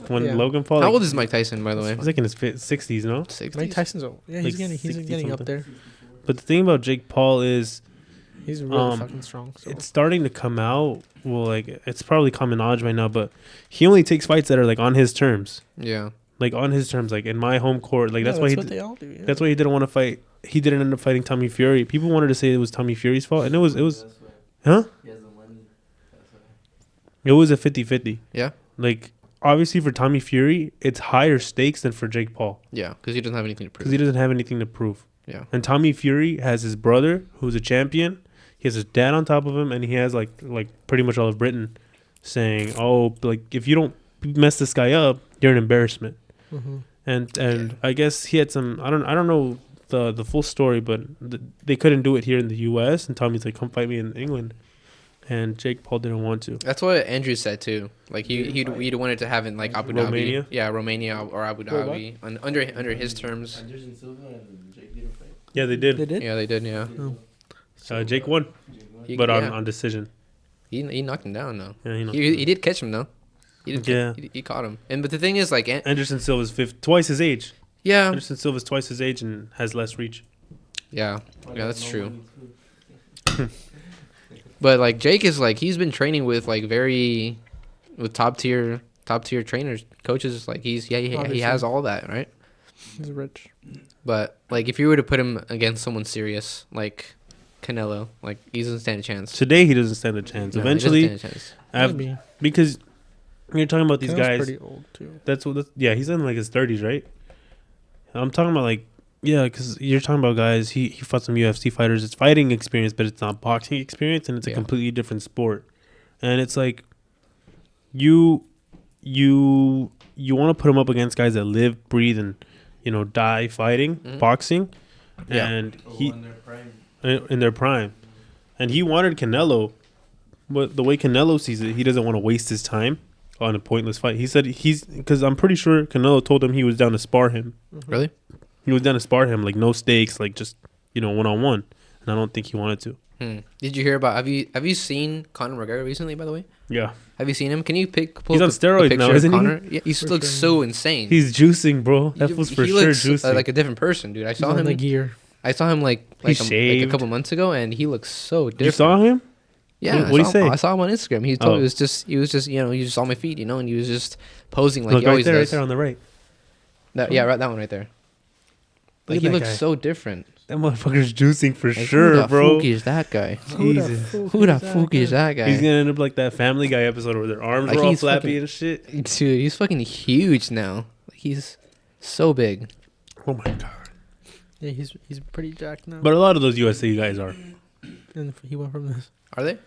when Logan Paul. How old is Mike Tyson, by the way? He's like in his 60s, no? 60s? Mike Tyson's old. Yeah, he's getting up there. But the thing about Jake Paul is... He's really fucking strong. So. It's starting to come out. Well, like, it's probably common knowledge by now, but he only takes fights that are, like, on his terms. Yeah. Like, on his terms, like, in my home court. Like, that's why what they all do. Yeah. That's why he didn't want to fight. He didn't end up fighting Tommy Fury. People wanted to say it was Tommy Fury's fault, and it was, huh? He has the money. It was a 50-50. Yeah. Like, obviously for Tommy Fury, it's higher stakes than for Jake Paul. Yeah, because he doesn't have anything to prove. Because he doesn't have anything to prove. Yeah. And Tommy Fury has his brother, who's a champion. He has his dad on top of him, and he has, like pretty much all of Britain saying, oh, like, if you don't mess this guy up, you're an embarrassment. Mm-hmm. And I guess he had some, I don't know the full story, but they couldn't do it here in the U.S., and Tommy's like, come fight me in England. And Jake Paul didn't want to. That's what Andrew said too. Like he'd wanted to have it in like Abu Romania? Dhabi. Yeah, Romania or Abu Dhabi. under his terms. Anderson Silva and Jake did a fight. Yeah, they did. They did? Yeah, they did, yeah. Oh. Jake won. But on decision. He knocked him down though. Yeah, he did catch him though. He caught him. But the thing is, like, Anderson Silva's twice his age. Yeah. With Silva's twice his age and has less reach. Yeah. Yeah, that's true. But like Jake is like he's been training with like with top tier trainers, coaches. Like he has all that, right? He's rich. But like if you were to put him against someone serious like Canelo, like he doesn't stand a chance. Today he doesn't stand a chance. No, Eventually, he doesn't stand a chance. Because you're talking about these guys. Pretty old too. He's in like his 30s, right? I'm talking about like. Yeah, because you're talking about guys. He fought some UFC fighters. It's fighting experience, but it's not boxing experience, and it's a completely different sport. And it's like, you want to put him up against guys that live, breathe, and die fighting boxing, and he in their prime, and he wanted Canelo, but the way Canelo sees it, he doesn't want to waste his time on a pointless fight. He said because I'm pretty sure Canelo told him he was down to spar him. Really? He was down to spar him, like no stakes, like just one-on-one, and I don't think he wanted to. Did you hear about? Have you seen Connor McGregor recently? By the way, yeah. Have you seen him? Can you pull He's on steroids now, isn't Connor? he? Yeah, he looks so insane. He's juicing, bro. That was for sure looks, juicing. like a different person, dude. I saw him. The gear. I saw him like a couple months ago, and he looks so different. You saw him? Yeah. What do you say? I saw him on Instagram. He told me he was just he just on my feet, and he was just posing like Look, he always does. right there on the right. That, yeah, right, that one right there. Like, at he that looks guy. so different. That motherfucker's juicing for Like, sure, who the bro. fuck is that guy? Jesus. Who the fuck is that guy? He's gonna end up like that Family Guy episode where their arms Like, were all he's flappy fucking- and shit. Dude, he's fucking huge now. Like, he's so big. Oh my god. Yeah, he's pretty jacked now. But a lot of those USA guys are. And he went from this. Are they?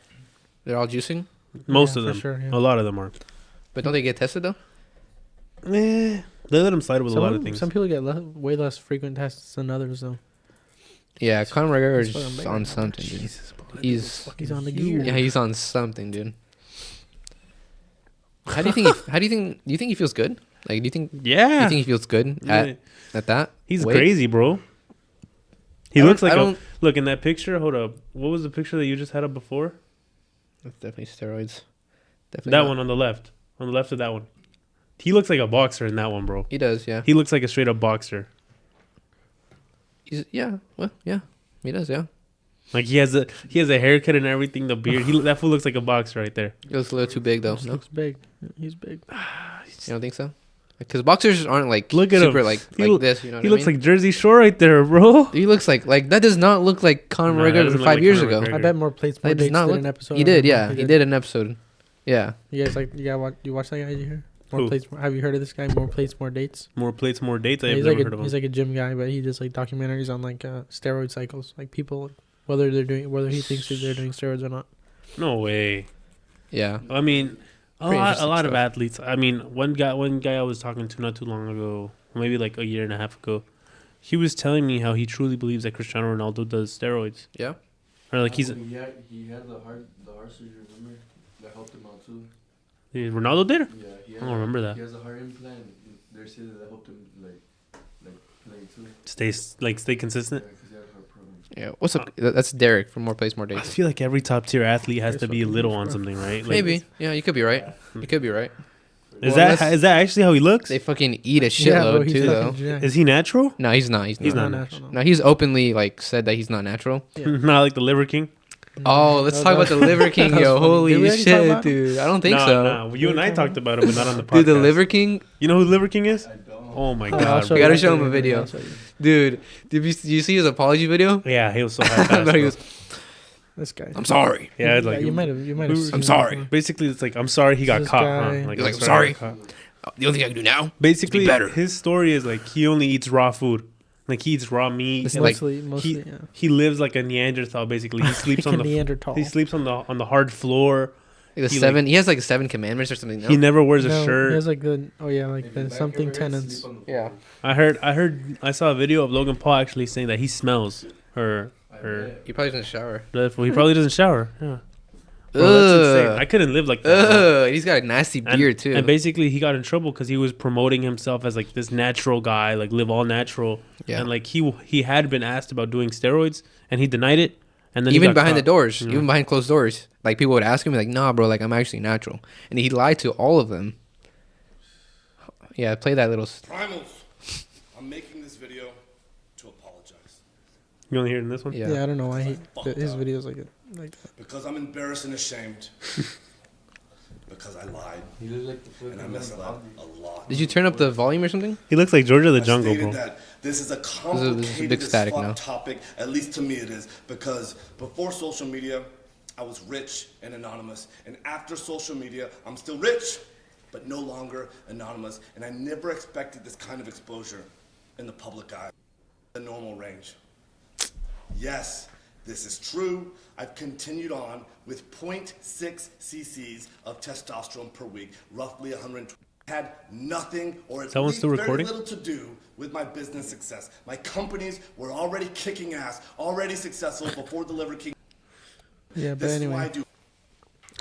They're all juicing? Most Yeah, of for them. sure, yeah. A lot of them are. But don't they get tested, though? Eh, they let him slide with a lot of things. Some people get way less frequent tests than others, though. Yeah, Conor McGregor He's fucking is big on right now. something, dude. Jesus, bro. He's on the gear. yeah, he's on something, dude. How do you think? Do you think he feels good? Like, do you think Yeah. he feels good Yeah. at that? He's weight? crazy, bro. He I don't- looks like I a don't- look in that picture. Hold up. What was the picture that you just had up before? That's definitely steroids. Definitely That not. one on the left. On the left of that one. He looks like a boxer in that one, bro. He does, yeah. He looks like a straight up boxer. He's yeah. Well, yeah. He does, yeah. Like he has a haircut and everything. The beard. That fool looks like a boxer right there. He looks a little too big, though. He No, looks big. He's big. you don't think so? Because boxers aren't like Look at super him. like He lo- this. You know what He I looks mean? like Jersey Shore right there, bro. He looks like that does not look like Conor Nah, that McGregor doesn't from look 5 like years Conor ago. McGregor. I bet more plates, more That does dates not did look. an episode. He on did, him. yeah. He did an episode. Yeah. You guys you watch that guy? Did you hear? More Who? plates. Have you heard of this guy? More plates, more dates. More plates, more dates. I have he's never like heard of him. he's like a gym guy, but he does like documentaries on like steroid cycles, like people whether he thinks that they're doing steroids or not. No way. Yeah. I mean, a Pretty lot interesting of stuff. athletes. I mean, one guy I was talking to not too long ago, maybe like a year and a half ago, he was telling me how he truly believes that Cristiano Ronaldo does steroids. Yeah. Or like He had the heart surgery. Remember that helped him out too. Ronaldo did? Yeah, he I don't remember that. He has a heart implant. They say that helped him like play too. Stay consistent. Yeah, 'cause he had a heart problem. Yeah. What's up? That's Derek from More Plates, More I Dates. feel like every top tier athlete has He's to be fucking little huge, on bro. something, right? Like, Maybe. Yeah, you could be right. You could be right. Is Well, that unless actually how he looks? They fucking eat a Yeah, bro, shitload he's too, though. fucking jacked. Is he natural? No, he's not. He's not. not. No, he's openly like said that he's not natural. Yeah. Not like the Liver King. Oh, let's talk about the Liver King, That was yo. funny. Did we Holy already talk shit, about him? dude. I don't think no, so. No. You and I talked about it, but not on the podcast. Dude, the Liver King, You know who Liver King is? I don't. Oh my I'll god. show bro. You gotta you show him a after, video. I'll show you. dude. Did you see his apology video? Yeah, he was so high. No, he was, This guy. I'm sorry. Yeah, it's like you might have. I'm seen sorry. him. basically it's like I'm sorry he got This caught. guy- Huh? Like, He's like, I'm "I'm sorry." he got caught. The only thing I can do now. Basically, better. his story is like he only eats raw food. Like he eats raw meat. It's and, like- Mostly, yeah. he lives like a Neanderthal. Basically, he sleeps Like on a the Neanderthal. he sleeps on the hard floor. Like He, he has like 7 commandments or something. No? He never wears a No, shirt. He has like the like If the your back something ever hurts, tenants. sleep on the Yeah. floor. I saw a video of Logan Paul actually saying that he smells her. I Her. bet. He probably doesn't shower. He probably doesn't shower. Yeah. Bro, that's insane. I couldn't live like that. bro. Ugh. He's got a nasty And- beard too. And basically, he got in trouble because he was promoting himself as like this natural guy, like live all natural. Yeah. And like he had been asked about doing steroids, and he denied it. And then he Even got behind the caught. doors, Yeah. even behind closed doors, like people would ask him, like, "Nah, bro, like I'm actually natural," and he lied to all of them. Yeah, play that little. Primals, I'm making this video to apologize You only hear it in this one. Yeah. Yeah, I don't know why Fucked his up. videos like that. because I'm embarrassed and ashamed because I lied He looks like the flip and I messed up a lot. Did you turn up the volume or something? He looks like Georgia the I Jungle, stated bro. that this is a This is complicated big as static fuck now. topic, at least to me it is, because before social media, I was rich and anonymous, and after social media, I'm still rich, but no longer anonymous, and I never expected this kind of exposure in the public eye, the normal range. Yes, this is true. I've continued on with 0.6 cc's of testosterone per week, roughly 120. Had nothing or at that one least still very recording? little to do with my business success. My companies were already kicking ass, already successful before the Liver King. Yeah, but This is why I anyway. do.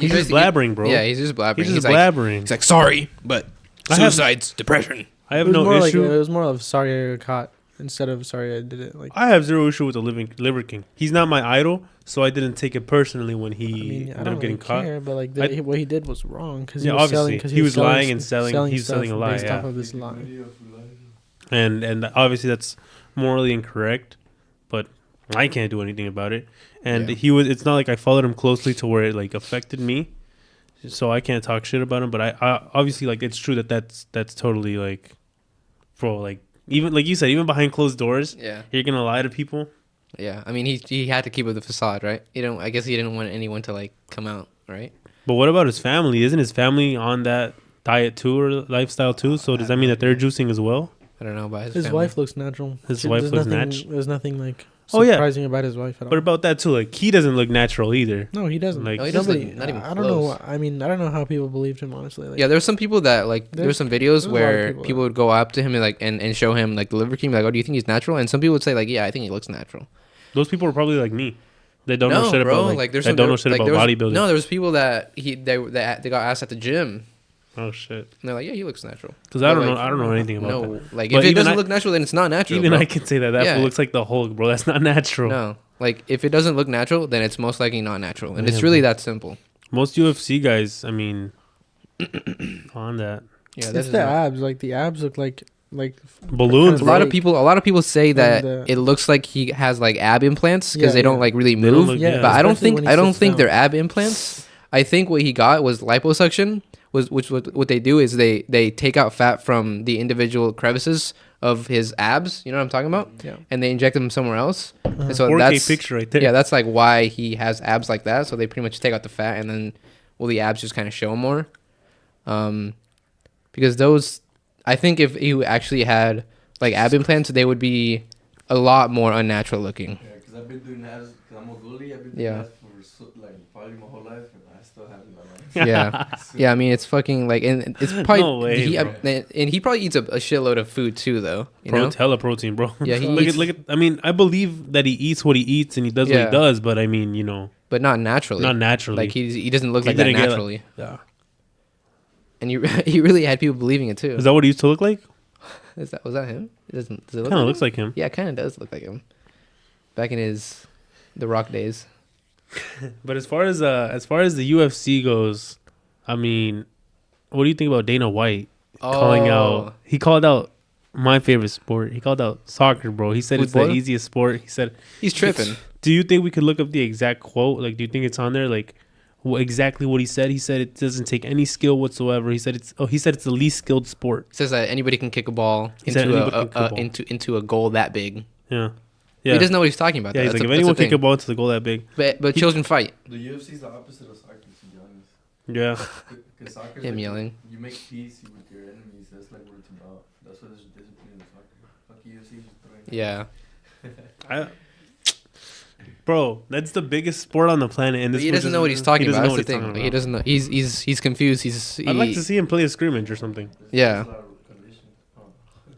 He's just blabbering, bro. Yeah, he's just blabbering. He's just like, blabbering. He's like, sorry, but I have- suicides, depression. I have It was no more issue. like it was more of sorry I got caught instead of sorry I did it. Like I have zero issue with the Liver King. He's not my idol, so I didn't take it personally when he I mean, I ended don't up getting really caught. care, but like I- what he did was wrong because Yeah, he was obviously. selling. Cause He was selling lying and selling- he was stuff selling a lie, based yeah. off of this lie. Video of life. And obviously that's morally incorrect, but I can't do anything about it. And Yeah. it's not like I followed him closely to where it like affected me, so I can't talk shit about him. But I obviously like it's true that's totally like, bro, like even like you said, even behind closed doors, Yeah. you're gonna lie to people. Yeah. I mean, he had to keep up the facade, right? I guess he didn't want anyone to like come out, right? But what about his family? Isn't his family on that diet too or lifestyle too? So does that mean that they're juicing as well? I don't know about his His family. wife looks natural. His wife there's looks nothing, natural. There's nothing like Oh, yeah. surprising about his wife at all. But about that too, like he doesn't look natural either. No, he doesn't. Like- No, he doesn't Nobody. look- not even I don't know. close. I mean, I don't know how people believed him. Honestly. Like, Yeah, there were some people that like there were some videos there's a lot of where people people that- would go up to him and like and show him like the liver cream, like, oh, do you think he's natural? And some people would say like, yeah, I think he looks natural. Those people are probably like me. They don't know shit bro, about like there's they some, don't know shit like, about there was- bodybuilding. No, there was people that they got asked at the gym, Oh shit. and they're like, yeah, he looks natural. Because I But, don't like, know. I don't know anything about No, that. like But if it even doesn't I- look natural, then it's not natural. Even bro. I can say that Yeah. fool looks like the Hulk, bro. That's not natural. No, like if it doesn't look natural, then it's most likely not natural, and Yeah, it's really bro. that simple. Most UFC guys, I mean, on that Yeah, it's that's the abs. Like the abs look like balloons, a bro. lot of people say that And, it looks like he has like ab implants because Yeah, they don't yeah. like really They don't move. look- yeah, But I don't especially when think he I don't sits think down. they're ab implants. I think what he got was liposuction. What they do is they take out fat from the individual crevices of his abs. You know what I'm talking about? Yeah. And they inject them somewhere else. And so 4K that's picture right there. yeah, that's like why he has abs like that. So they pretty much take out the fat and then the abs just kind of show more. Because those, I think if he actually had like ab implants, they would be a lot more unnatural looking. Yeah, because I've been doing abs, because I'm a goalie, I've been doing Yeah. abs for like probably my whole life, and I still haven't done that. Yeah, yeah. I mean, it's fucking like, and it's probably No way, bro. and he probably eats a shitload of food too, though. You know? Hella protein, bro. Yeah, he look eats- at look at. I mean, I believe that he eats what he eats and he does what Yeah. he does, but I mean, you know, but not naturally. not naturally. Like he doesn't look He like that didn't get, like- naturally. yeah. And he really had people believing it too. Is that what he used to look like? Was that him? Does it look Kind of like looks him? like him. Yeah, it kind of does look like him. Back in the Rock days. But as far as the UFC goes, I mean, what do you think about Dana White calling out? He called out my favorite sport. He called out soccer, bro. He said it's the Football? easiest sport. He said He's tripping. Do you think we could look up the exact quote? Like, do you think it's on there? Like, exactly what he said. He said it doesn't take any skill whatsoever. He said it's the least skilled sport. Says that anybody can kick a ball He said into anybody can kick a ball. into a goal that big. Yeah, He doesn't know what he's talking about. Yeah, though. he's like, if That's anyone the kick a thing. ball into the goal that big, But children fight. The UFC is the opposite of soccer, to be honest. yeah. Because soccer, Him yelling. You make peace with your enemies. That's like what it's about. That's why there's discipline in soccer. Fuck UFC, just throwing. Yeah. Bro, that's the biggest sport on the planet, and But this he fool doesn't just- know what he's talking he doesn't about. know That's the what he's thing. talking He about. doesn't know. He's confused. I'd like to see him play a scrimmage or something. Yeah. There's a lot of condition. Oh.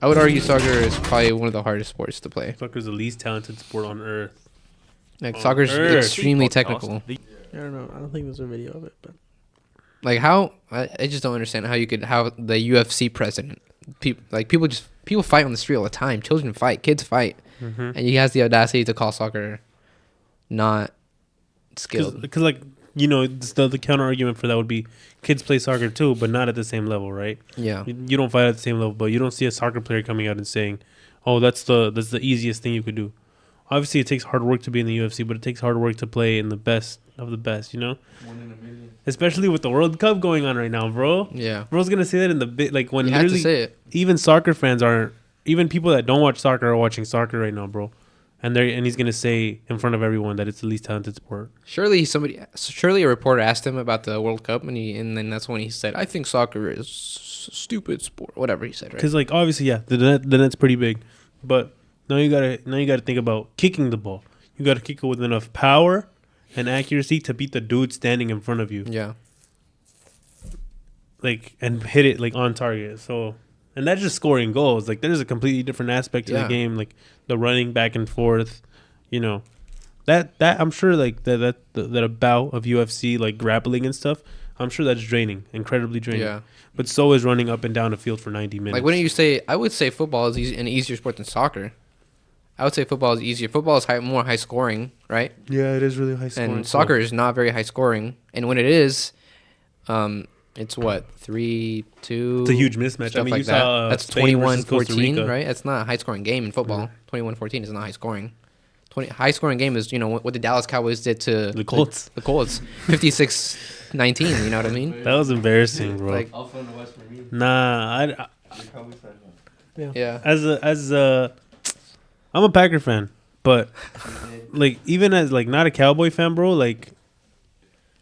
I would argue soccer is probably one of the hardest sports to play. Soccer's the least talented sport on earth. Like On soccer's earth. extremely Fuck, technical. Austin. I don't know. I don't think there's a video of it, but Like how I just don't understand how the UFC president people fight on the street all the time. Children fight, kids fight, Mhm. and he has the audacity to call soccer not skilled. Because like, you know, the counter argument for that would be kids play soccer too, but not at the same level, right? Yeah. You don't fight at the same level, but you don't see a soccer player coming out and saying, "Oh, that's the easiest thing you could do." Obviously, it takes hard work to be in the UFC, but it takes hard work to play in the best of the best, you know? 1 in a million. Especially with the World Cup going on right now, bro. Yeah. Bro's gonna say that in the bit, like when You have to literally say it. even soccer fans aren't, even people that don't watch soccer are watching soccer right now, bro. And he's gonna say in front of everyone that it's the least talented sport. Surely a reporter asked him about the World Cup, and then that's when he said, "I think soccer is stupid sport." Whatever he said, right? Because like obviously, yeah, the net's pretty big, but now you gotta think about kicking the ball. You gotta kick it with enough power and accuracy to beat the dude standing in front of you, Yeah. like, and hit it like on target. So, and that's just scoring goals. Like, there's a completely different aspect to Yeah. the game, like the running back and forth. You know, that I'm sure like that a bout of UFC like grappling and stuff. I'm sure that's draining, incredibly draining. Yeah. But so is running up and down the field for 90 minutes. Like, wouldn't you say? I would say football is an easier sport than soccer. I would say football is easier. Football is more high scoring, right? Yeah, it is really high scoring. And soccer is not very high scoring. And when it is, it's what 3-2. It's a huge mismatch. Stuff I mean, like you that. saw That's Spain versus Costa 21-14, Rica. right? That's not a high scoring game in football. 21-14 is not high scoring. High scoring game is what the Dallas Cowboys did to The Colts. The Colts, 56-19. You know what I mean? That was embarrassing, bro. Like- All fun to watch for me. Nah, The Cowboys fan, no. Yeah. I'm a Packer fan, but like even as like not a Cowboy fan, bro, like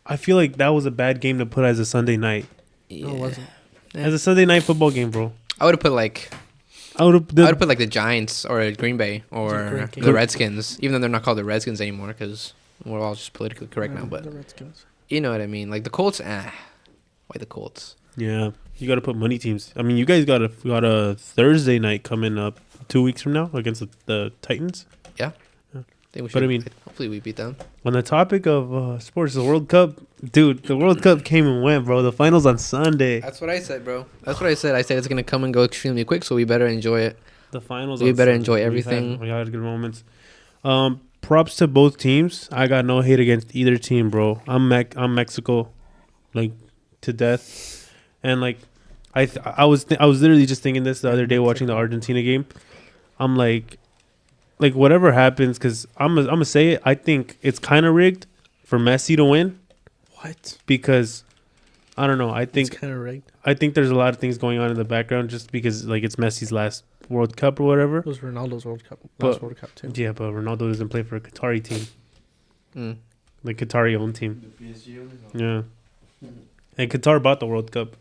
I feel like that was a bad game to put as a Sunday night. No, it wasn't. As a Sunday night football game, bro. I would have put like I would have put like the Giants or Green Bay or the Redskins, even though they're not called the Redskins anymore because we're all just politically correct now. But the Redskins. you know what I mean? Like the Colts, why the Colts? Yeah, you got to put money teams. I mean, you guys got a Thursday night coming up 2 weeks from now against the Titans. Yeah. I think we But should, I mean, hopefully we beat them. on the topic of sports, the World Cup, dude, the World Cup came and went, bro. The finals on Sunday. That's what I said, bro. That's what I said. I said it's gonna come and go extremely quick, so we better enjoy it. The finals. We on better Sunday. enjoy everything. We had good moments. Props to both teams. I got no hate against either team, bro. I'm Mexico, like to death, and like I was literally just thinking this the other day watching the Argentina game. I'm like whatever happens, because I'm gonna say it. I think it's kind of rigged for Messi to win. What? Because I don't know. I think It's kind of rigged. I think there's a lot of things going on in the background just because like it's Messi's last World Cup or whatever. It was Ronaldo's World Cup. But- Last World Cup too. Yeah, but Ronaldo doesn't play for a Qatari team, Mm. like Qatari owned team. The PSG only? Yeah, and Qatar bought the World Cup.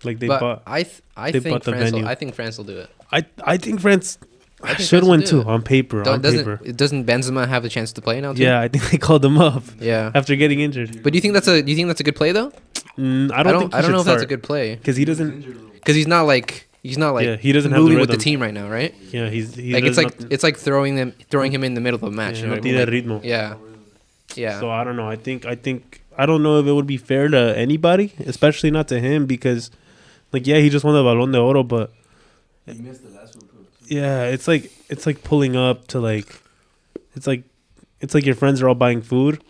Like they But bought. I they think bought the France. venue. I think France will do it. I think France I think should France will win do too it. on paper. Doesn't Benzema have the chance to play now? Too? Yeah, I think they called him up Yeah. after getting injured. But do you think that's a good play though? I don't think I don't know if that's a good play because he doesn't. because he's not like Yeah, he doesn't have the moving with the rhythm. team right now, right? Yeah, he Like does it's like throwing him in the middle of a match. Yeah, you know no what I mean? tiene Like, ritmo. yeah. Yeah. So I don't know. I think I don't know if it would be fair to anybody, especially not to him, because like he just won the Balón de Oro, but He missed the last World Cup. yeah, it's like pulling up to like it's like your friends are all buying food,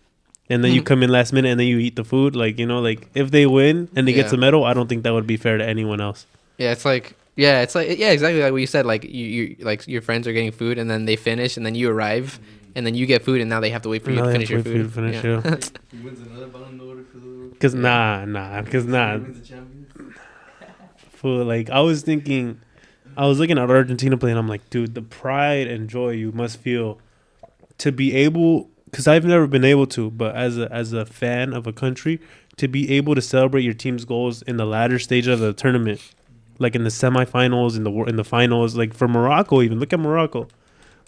and then you come in last minute and then you eat the food. Like like if they win and they get Yeah. the medal, I don't think that would be fair to anyone else. Yeah, it's like exactly like what you said. Like you like your friends are getting food and then they finish and then you arrive and then you get food and now they have to wait for you Now to they finish your have to wait food. for you to Yeah. finish, He wins another Ballon d'Or for the. Cause nah. He wins the Champions. For like I was thinking, I was looking at Argentina play and I'm like, dude, the pride and joy you must feel to be able, because I've never been able to, but as a fan of a country, to be able to celebrate your team's goals in the latter stage of the tournament, like in the semifinals, in the finals, like for Morocco even. Look at Morocco.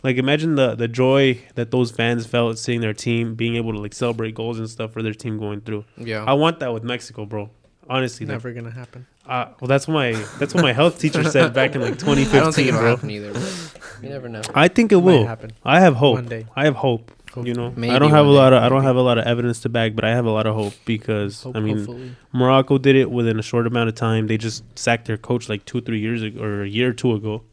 Like imagine the joy that those fans felt seeing their team being able to like celebrate goals and stuff for their team going through. Yeah. I want that with Mexico, bro. Honestly, Never gonna happen. well, that's what my health teacher said back in like 2015, I don't think it'll bro. happen either. Bro. You never know. I think it Might will. happen. I have hope. One day. I have hope. Hope. You know, Maybe I don't have one day. I don't have a lot of evidence to back, but I have a lot of hope because Hopefully. Morocco did it within a short amount of time. They just sacked their coach like 2-3 years ago, or a year or two ago.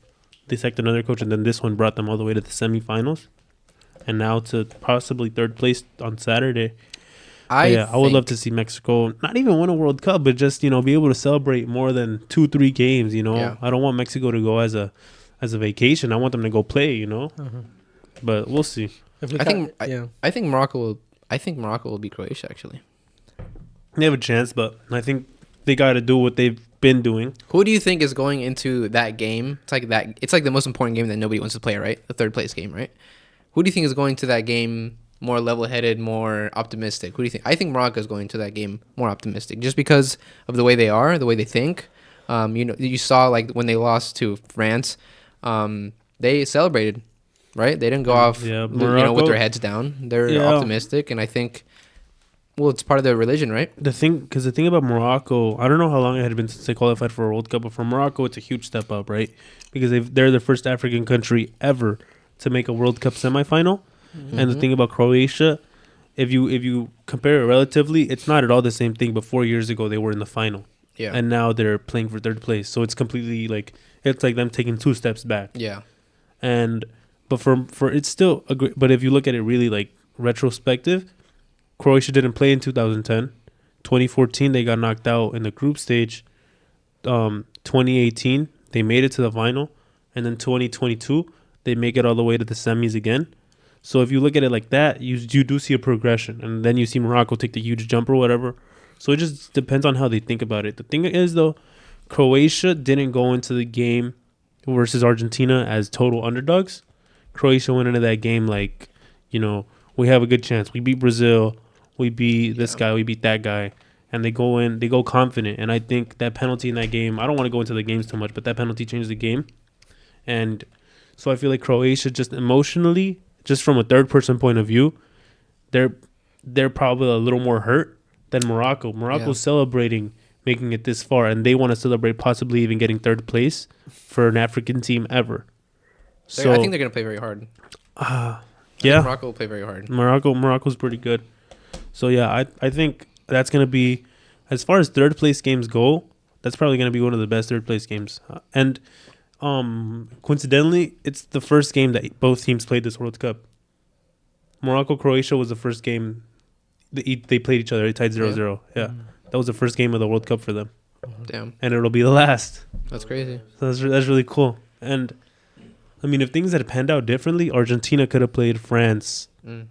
They sacked another coach, and then this one brought them all the way to the semifinals, and now to possibly third place on Saturday. I would love to see Mexico not even win a World Cup, but just be able to celebrate more than 2-3 games. Yeah. I don't want Mexico to go as a vacation. I want them to go play. Uh-huh. But we'll see. If we I got- think yeah. I think Morocco will beat Croatia actually. They have a chance, but I think they got to do what they've been doing. Who do you think is going into that game? It's like the most important game that nobody wants to play, right? The third place game, right? Who do you think is going to that game more level-headed, more optimistic? Who do you think? I think Morocco is going to that game more optimistic, just because of the way they are, the way they think. You saw like when they lost to France, they celebrated, right? They didn't go off, Yeah, with Morocco- their heads down. They're Yeah. optimistic, and I think, well, it's part of their religion, right? The thing about Morocco, I don't know how long it had been since they qualified for a World Cup, but for Morocco, it's a huge step up, right? Because they're the first African country ever to make a World Cup semifinal. And the thing about Croatia, if you compare it relatively, it's not at all the same thing. But 4 years ago, they were in the final, Yeah. and now they're playing for third place. So it's completely like it's like them taking 2 steps back. Yeah. But for it's still a great. But if you look at it really like retrospective, Croatia didn't play in 2010. 2014 they got knocked out in the group stage. 2018 they made it to the final, and then 2022 they make it all the way to the semis again. So if you look at it like that, you do see a progression, and then you see Morocco take the huge jump or whatever. So it just depends on how they think about it. The thing is though, Croatia didn't go into the game versus Argentina as total underdogs. Croatia went into that game like, we have a good chance. We beat Brazil. We beat this guy. We beat that guy. And they go confident. And I think that penalty in that game, I don't want to go into the games too much, but that penalty changed the game. And so I feel like Croatia just emotionally, just from a third person point of view, they're probably a little more hurt than Morocco. Morocco's celebrating making it this far, and they want to celebrate possibly even getting third place for an African team ever. So I think they're going to play very hard. Morocco will play very hard. Morocco's pretty good. So, yeah, I think that's going to be, as far as third place games go, that's probably going to be one of the best third place games. And coincidentally, it's the first game that both teams played this World Cup. Morocco-Croatia was the first game they played each other. They tied 0-0. Yeah. That was the first game of the World Cup for them. Damn. And it'll be the last. That's crazy. So that's really cool. And, I mean, if things had panned out differently, Argentina could have played France in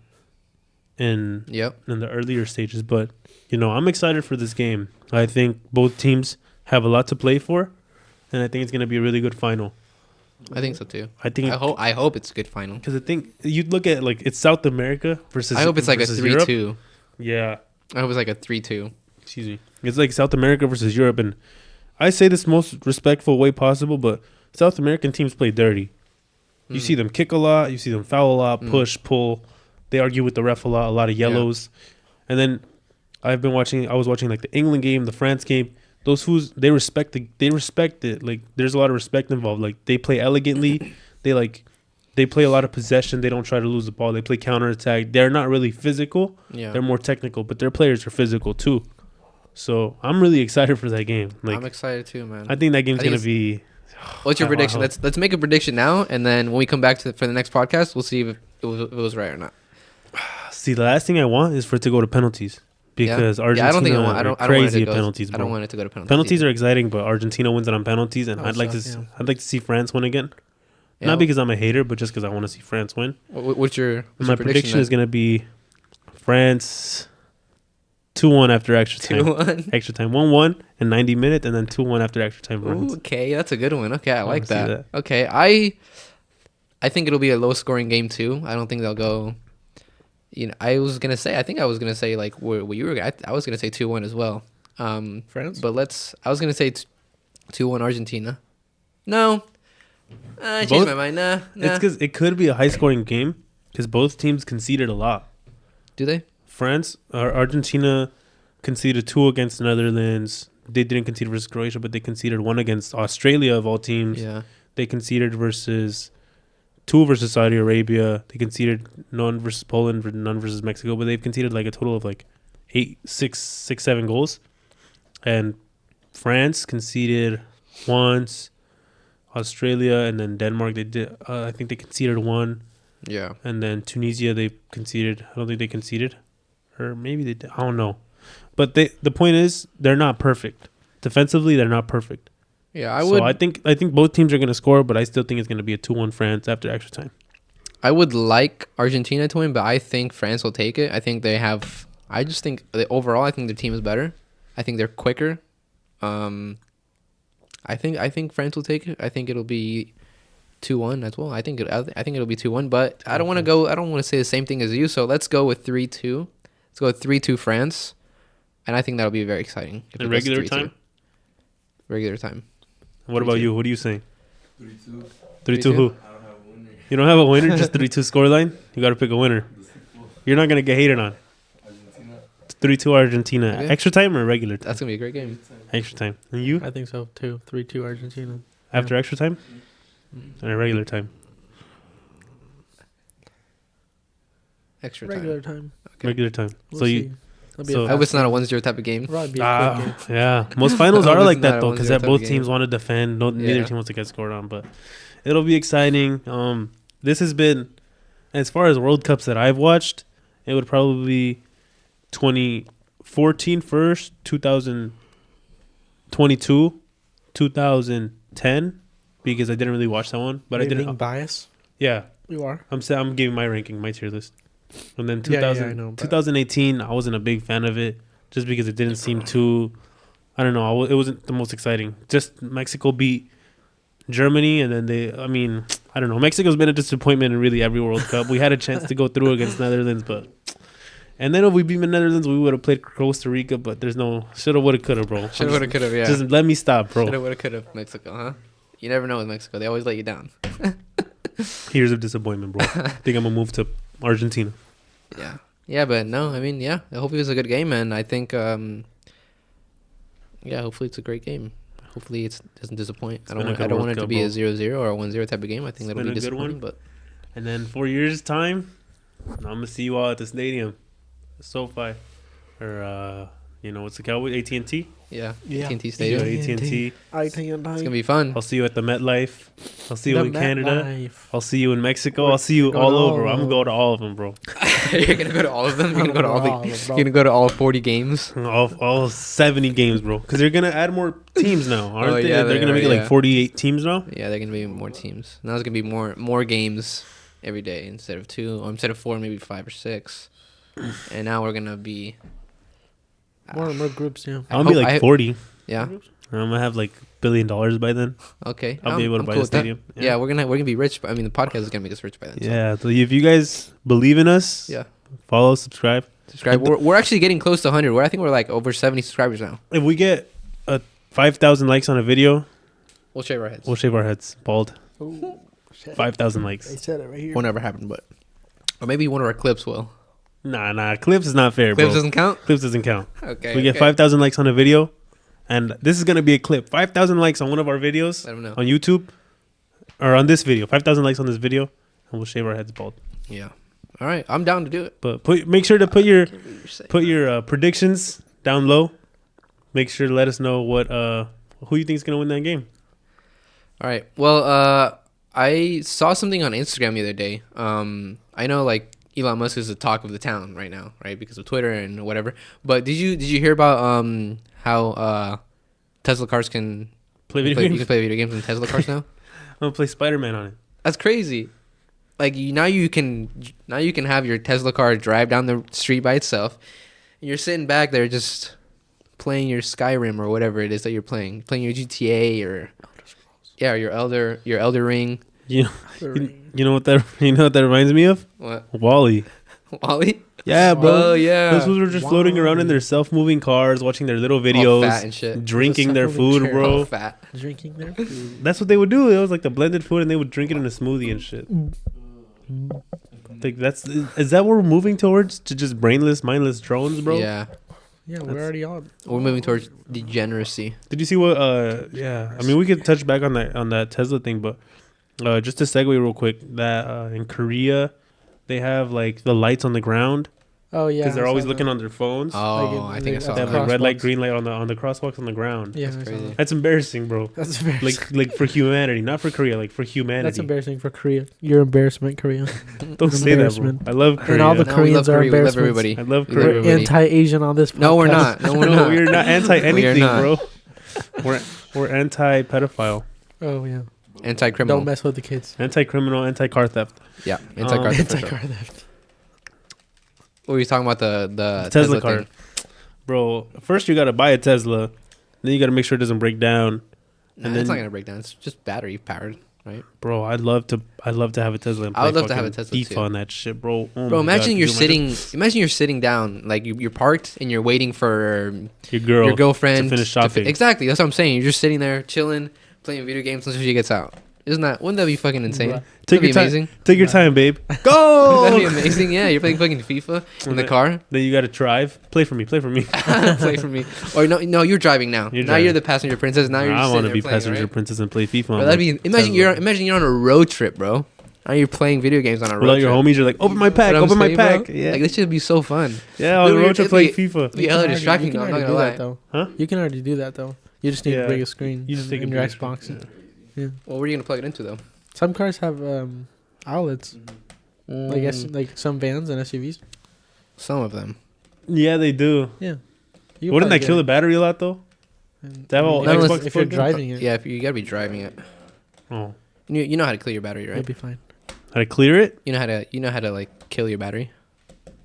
the earlier stages. But, I'm excited for this game. I think both teams have a lot to play for, and I think it's going to be a really good final. I think so, too. I hope it's a good final. Because I think you'd look at, it's South America versus I hope it's like a 3-2. Europe. Yeah. I hope it's like a 3-2. Excuse me. It's like South America versus Europe, and I say this most respectful way possible, but South American teams play dirty. You see them kick a lot, you see them foul a lot, push, pull. They argue with the ref a lot of yellows. And then I was watching like the England game, the France game. Those fools, they respect it. Like, there's a lot of respect involved. Like, they play elegantly. They play a lot of possession. They don't try to lose the ball. They play counterattack. They're not really physical. Yeah. They're more technical, but their players are physical too. So I'm really excited for that game. I'm excited too, man. I think that game's gonna be. What's your prediction? Let's make a prediction now, and then when we come back for the next podcast, we'll see if it was right or not. See, the last thing I want is for it to go to penalties because Argentina I don't think I want crazy at penalties. Bro. I don't want it to go to penalties. Penalties are exciting, but Argentina wins it on penalties, and I'd like to see France win again. Yeah. Not because I'm a hater, but just because I want to see France win. What's your prediction is gonna be France 2-1 after extra time. 2-1? Extra time. 1-1 in 90 minutes, and then 2-1 after extra time. Ooh, okay, that's a good one. Okay, I like that. Okay, I think it'll be a low-scoring game, too. I don't think they'll go... I was going to say like what you were... I was going to say 2-1 as well. France? But I was going to say 2-1 Argentina. No. I changed my mind. Nah. It's because it could be a high-scoring game because both teams conceded a lot. Do they? Argentina conceded 2 against the Netherlands. They didn't concede versus Croatia, but they conceded 1 against Australia of all teams. Yeah. They conceded 2 versus Saudi Arabia. They conceded none versus Poland, none versus Mexico, but they've conceded like a total of like 7 goals. And France conceded once. Australia and then Denmark, they did. I think they conceded 1. Yeah. And then Tunisia, they conceded. I don't think they conceded. Or maybe they did. I don't know. But the point is, they're not perfect. Defensively, they're not perfect. Yeah, So I think both teams are going to score, but I still think it's going to be a 2-1 France after extra time. I would like Argentina to win, but I think France will take it. I think they have... I just think... Overall, I think their team is better. I think they're quicker. I think France will take it. I think it'll be 2-1 as well. I think it'll be 2-1, but I don't want to say the same thing as you, so let's go with 3-2. Let's go with 3-2 France, and I think that'll be very exciting. In regular time? Regular time. What about you? What are you saying? 3-2. 3-2 who? I don't have a winner. You don't have a winner? Just 3-2 scoreline? You got to pick a winner. You're not going to get hated on. Argentina. 3-2 Argentina. Okay. Extra time or regular time? That's going to be a great game. Extra time. And you? I think so too. 3-2 Argentina. After extra time? Or regular time? Extra Regular time. time. Okay. Regular time. We'll So see. you... It'll be I hope it's not a 1-0 type of game. Probably be a quick game. Yeah. Most finals are like that, not a though, because 1-0 type both of teams game. want to defend. Neither team wants to get scored on, but it'll be exciting. This has been, as far as World Cups that I've watched, it would probably be 2014 first, 2022, 2010, because I didn't really watch that one. But I didn't. Being biased? Yeah. You are? I'm giving my ranking, my tier list. And then 2000, I know, 2018, I wasn't a big fan of it just because it didn't seem too I don't know. It wasn't the most exciting. Just Mexico beat Germany, and then I don't know. Mexico's been a disappointment in really every World Cup. We had a chance to go through against Netherlands, and then if we beat the Netherlands, we would have played Costa Rica. But there's no shoulda, woulda, coulda, bro. Shoulda, woulda, coulda. Yeah. Just let me stop, bro. Shoulda, woulda, coulda. Mexico, huh? You never know with Mexico. They always let you down. Years of disappointment, bro. I think I'm gonna move to Argentina. Yeah. Yeah, but no, I mean, yeah. I hope it was a good game, and I think, hopefully it's a great game. Hopefully it doesn't disappoint. I don't want it to be a 0-0 or a 1-0 type of game. I think that'll be disappointing. But and then 4 years time, I'm gonna see you all at the stadium, SoFi, or what's the Cowboys? AT&T. Yeah. Yeah. AT&T Stadium. AT&T. It's gonna be fun. I'll see you at the MetLife. I'll see you in Canada. I'll see you in Mexico. I'll see you all over. I'm gonna go to all of them, bro. You're gonna go to all of them. You're gonna go to you're gonna go to all 40 games. All 70 games, bro. Because they're gonna add more teams now, aren't they? Yeah, they're gonna make it like 48 teams now. Yeah, they're gonna be more teams. Now there's gonna be more games every day instead of 2, or instead of 4, maybe 5 or 6. And now we're gonna be more groups. Yeah, I'm gonna be like 40. Yeah. I'm gonna have like $1 billion by then. Okay. I'll be able to buy a stadium. Yeah, we're gonna be rich. But I mean, the podcast is gonna make us rich by then. Yeah. So if you guys believe in us, follow, subscribe. We're actually getting close to 100. I think we're like over 70 subscribers now. If we get 5,000 likes on a video, we'll shave our heads. We'll shave our heads bald. 5,000 likes. I said it right here. Will never happen, but or maybe one of our clips will. Nah. Clips is not fair, bro. Clips doesn't count? Clips doesn't count. Okay. We get 5,000 likes on a video, and this is going to be a clip. 5,000 likes on one of our videos on YouTube, or on this video. 5,000 likes on this video, and we'll shave our heads bald. Yeah. All right. I'm down to do it. But make sure to put your predictions down low. Make sure to let us know who you think is going to win that game. All right. Well, I saw something on Instagram the other day. I know like Elon Musk is the talk of the town right now, right? Because of Twitter and whatever. But did you hear about how Tesla cars can play video games? You can play video games on Tesla cars now? I'm gonna play Spider-Man on it. That's crazy. Like now you can have your Tesla car drive down the street by itself, and you're sitting back there just playing your Skyrim or whatever it is that you're playing your GTA or your Elder Ring. You know what that reminds me of? What? Wall-E. Wall-E? Yeah, bro. Oh yeah. Those fools were just floating around in their self-moving cars, watching their little videos, all fat and shit. drinking their food, bro. All fat. Drinking their food. That's what they would do. It was like the blended food, and they would drink it in a smoothie and shit. Like is that what we're moving towards? To just brainless, mindless drones, bro? Yeah. Yeah, we're already on. We're moving towards degeneracy. Did you see what? Yeah. I mean, we could touch back on that Tesla thing, but just to segue real quick, that in Korea, they have like the lights on the ground. Oh yeah. Because they're always looking on their phones. Oh, I think I saw that. They that. have like red light, green light on the crosswalks on the ground. Yeah, that's crazy. That's embarrassing, bro. That's embarrassing. Like for humanity, not for Korea. Like for humanity. That's embarrassing for Korea. Your embarrassment, Korea. Don't say that, bro. I love Korea. And all the Koreans are embarrassments. Everybody. I love Korea. We're anti-Asian on this podcast. No, we're not. No, we're not. We're not anti-anything, bro. We're anti-pedophile. Oh yeah. Anti-criminal. Don't mess with the kids. Anti-criminal, anti-car theft. Yeah, anti-car theft. Anti-car theft. What were you talking about? The Tesla car. Bro, first you gotta buy a Tesla, then you gotta make sure it doesn't break down. And then it's not gonna break down. It's just battery powered, right? Bro, I'd love to have a Tesla. And I would love to have a Tesla FIFA too. on that shit, bro. Bro, imagine you're sitting. Imagine you're sitting down, like you're parked, and you're waiting for your girlfriend to finish shopping. Exactly, that's what I'm saying. You're just sitting there chilling, playing video games until she gets out. Wouldn't that be fucking insane? Take your amazing. Take your time, babe. Go. That'd be amazing. Yeah, you're playing fucking FIFA in the car. Then you gotta drive. Play for me. Play for me. Play for me. Or no, you're driving now. You're the passenger princess. Now you're. I want to be passenger princess and play FIFA. Bro, that'd be. Imagine you're on a road trip, bro. Now you're playing video games on a road trip. Without your homies, you're like, open my pack, open my pack. Bro? Yeah, like this should be so fun. Yeah, on the road trip playing FIFA. It'd be hella distracting. I'm not gonna lie. Though. Huh? You can already do that though. You just need to bring a screen. You just take your Xbox. Yeah. Well, where are you gonna plug it into though? Some cars have outlets, like some vans and SUVs. Some of them. Yeah, they do. Yeah. Wouldn't that kill the battery a lot though? If you're driving it. Yeah, you gotta be driving it. Oh. You know how to clear your battery, right? It'll be fine. How to clear it? You know how to like kill your battery.